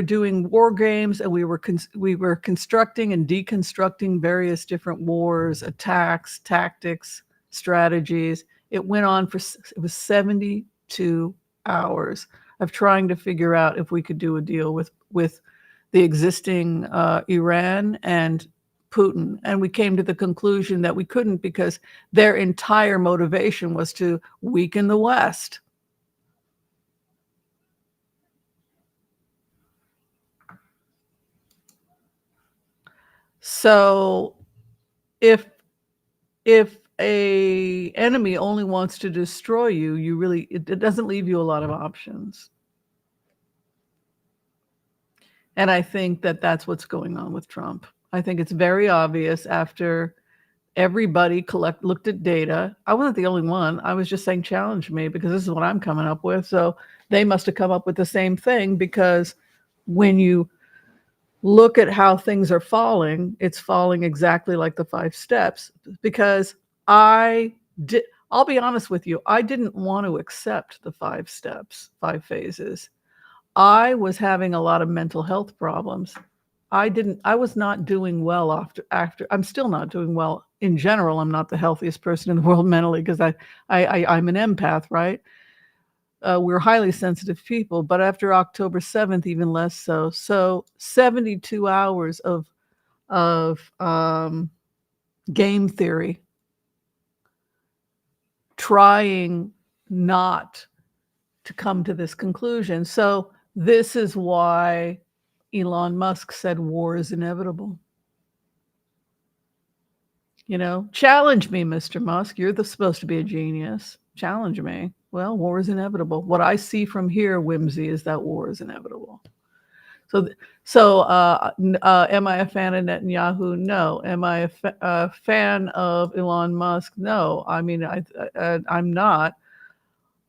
doing war games, and we were constructing and deconstructing various different wars, attacks, tactics, strategies. It went on it was 72 hours of trying to figure out if we could do a deal with the existing Iran and Putin. And we came to the conclusion that we couldn't because their entire motivation was to weaken the West. So if a enemy only wants to destroy you, it doesn't leave you a lot of options. And I think that that's what's going on with Trump. I think it's very obvious after everybody looked at data. I wasn't the only one. I was just saying, challenge me, because this is what I'm coming up with. So they must have come up with the same thing, because when you look at how things are falling, it's falling exactly like the 5 steps. Because I'll be honest with you, I didn't want to accept the 5 steps, 5 phases. I was having a lot of mental health problems. I was not doing well after. I'm still not doing well in general. I'm not the healthiest person in the world mentally, because I'm an empath, right? We're highly sensitive people, but after October 7th, even less so. So 72 hours of game theory, trying not to come to this conclusion. So this is why Elon Musk said war is inevitable. Challenge me, Mr. Musk. You're supposed to be a genius. Challenge me. Well, war is inevitable. What I see from here, Whimsy, is that war is inevitable. So am I a fan of Netanyahu? No. Am I a fan of Elon Musk? No. I mean, I'm not.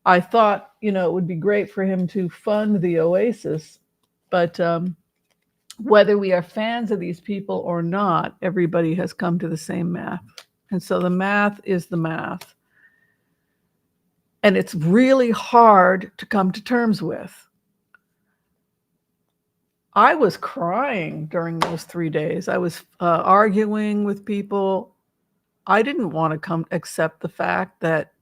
I thought, it would be great for him to fund the Oasis, but whether we are fans of these people or not, everybody has come to the same math. And so the math is the math. And it's really hard to come to terms with. I was crying during those 3 days. I was arguing with people. I didn't want to accept the fact that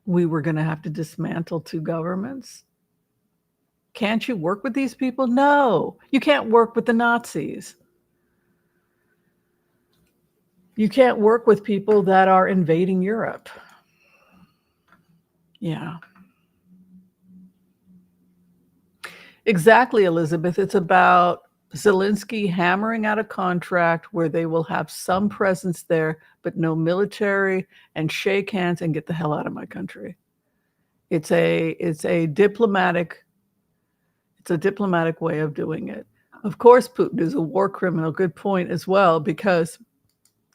we were going to have to dismantle 2 governments. Can't you work with these people? No, you can't work with the Nazis. You can't work with people that are invading Europe. Yeah. Exactly, Elizabeth. It's about Zelensky hammering out a contract where they will have some presence there, but no military, and shake hands and get the hell out of my country. It's a diplomatic way of doing it. Of course, Putin is a war criminal. Good point as well, because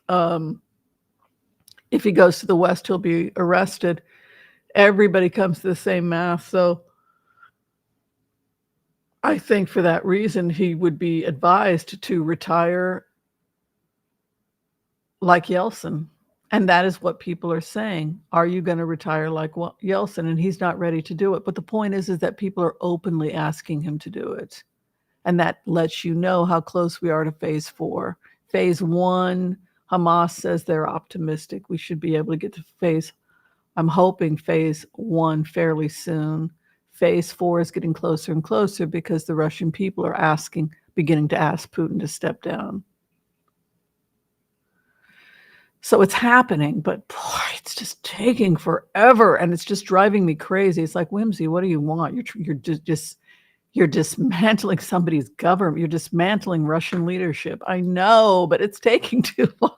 if he goes to the West, he'll be arrested. Everybody comes to the same math. So I think for that reason, he would be advised to retire like Yeltsin. And that is what people are saying. Are you going to retire like Yeltsin? And he's not ready to do it. But the point is that people are openly asking him to do it. And that lets you know how close we are to phase 4. Phase 1, Hamas says they're optimistic. We should be able to get to I'm hoping phase 1 fairly soon. Phase 4 is getting closer and closer because the Russian people are beginning to ask Putin to step down. So it's happening, but boy, it's just taking forever, and it's just driving me crazy. It's like, Whimsy, what do you want? You're dismantling somebody's government. You're dismantling Russian leadership. I know, but it's taking too long.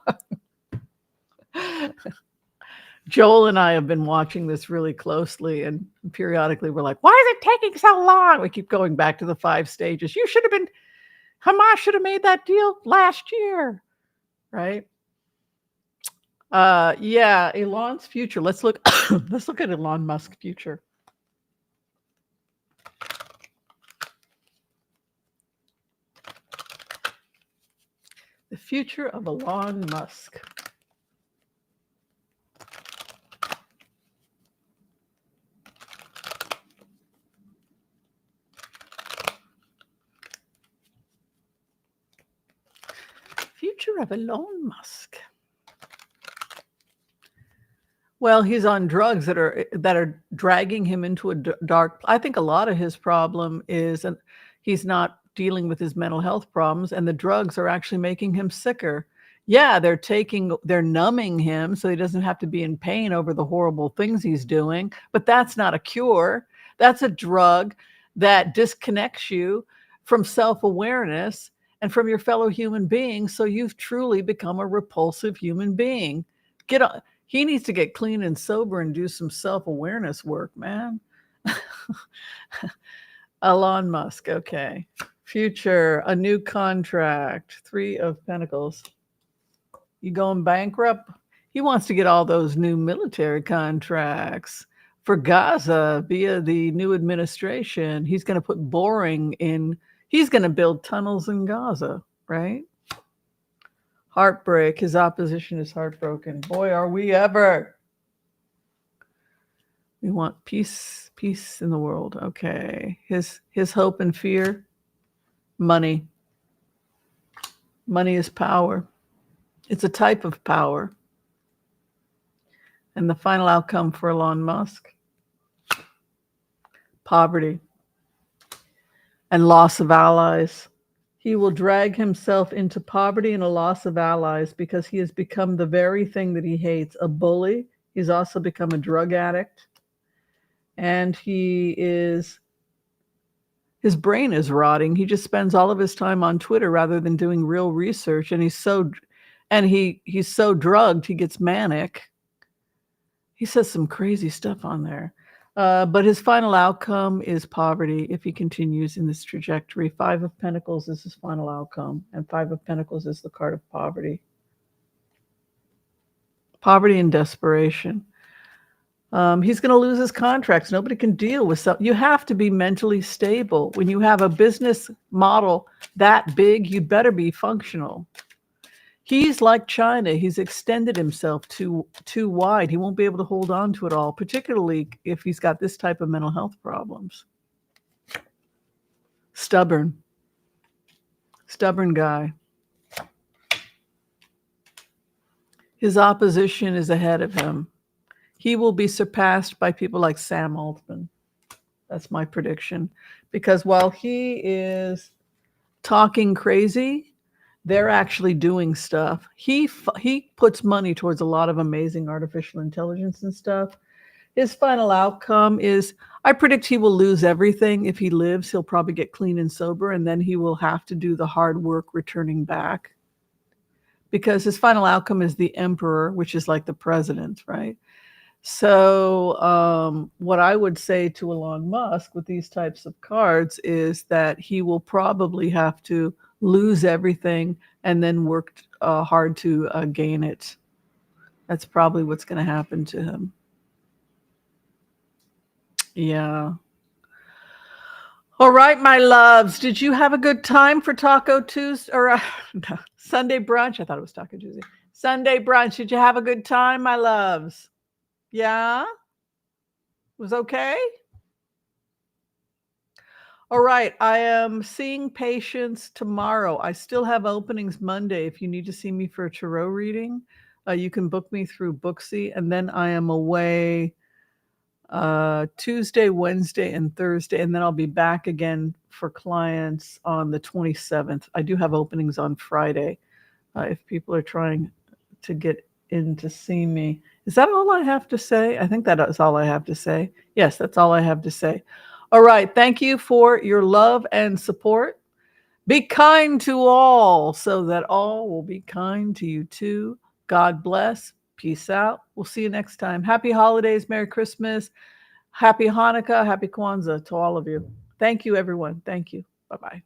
Joel and I have been watching this really closely, and periodically we're like, why is it taking so long? We keep going back to the 5 stages. Hamas should have made that deal last year, right? Yeah, Elon's future. Let's look at Elon Musk's future. The future of Elon Musk. Future of Elon Musk. Well, he's on drugs that are dragging him into a dark. I think a lot of his problem is he's not dealing with his mental health problems, and the drugs are actually making him sicker. Yeah, they're numbing him so he doesn't have to be in pain over the horrible things he's doing, but that's not a cure. That's a drug that disconnects you from self-awareness and from your fellow human beings, so you've truly become a repulsive human being. He needs to get clean and sober and do some self-awareness work, man. Elon Musk, okay. Future, a new contract, 3 of Pentacles. You going bankrupt? He wants to get all those new military contracts for Gaza via the new administration. He's going to put boring in. He's going to build tunnels in Gaza, right? Heartbreak. His opposition is heartbroken. Boy, are we ever. We want peace in the world. Okay. His hope and fear. Money. Money is power. It's a type of power. And the final outcome for Elon Musk. Poverty. And loss of allies. He will drag himself into poverty and a loss of allies because he has become the very thing that he hates, a bully. He's also become a drug addict. And his brain is rotting. He just spends all of his time on Twitter rather than doing real research. And he's so drugged, he gets manic. He says some crazy stuff on there. But his final outcome is poverty if he continues in this trajectory. 5 of Pentacles is his final outcome, and 5 of Pentacles is the card of poverty. Poverty and desperation. He's going to lose his contracts. Nobody can deal with something. You have to be mentally stable. When you have a business model that big, you better be functional. He's like China. He's extended himself too wide. He won't be able to hold on to it all, particularly if he's got this type of mental health problems. Stubborn guy. His opposition is ahead of him. He will be surpassed by people like Sam Altman. That's my prediction. Because while he is talking crazy, they're actually doing stuff. He puts money towards a lot of amazing artificial intelligence and stuff. His final outcome is, I predict he will lose everything. If he lives, he'll probably get clean and sober, and then he will have to do the hard work returning back. Because his final outcome is the emperor, which is like the president, right? So what I would say to Elon Musk with these types of cards is that he will probably have to lose everything and then work hard to gain it. That's probably what's going to happen to him. Yeah. All right, my loves. Did you have a good time for Taco Tuesday or no, Sunday brunch? I thought it was Taco Tuesday. Sunday brunch. Did you have a good time, my loves? Yeah? Was okay? All right. I am seeing patients tomorrow. I still have openings Monday. If you need to see me for a tarot reading, you can book me through Booksy. And then I am away Tuesday, Wednesday, and Thursday. And then I'll be back again for clients on the 27th. I do have openings on Friday if people are trying to get in to see me. Is that all I have to say? I think that is all I have to say. Yes, that's all I have to say. All right. Thank you for your love and support. Be kind to all so that all will be kind to you too. God bless. Peace out. We'll see you next time. Happy holidays. Merry Christmas. Happy Hanukkah. Happy Kwanzaa to all of you. Thank you, everyone. Thank you. Bye-bye.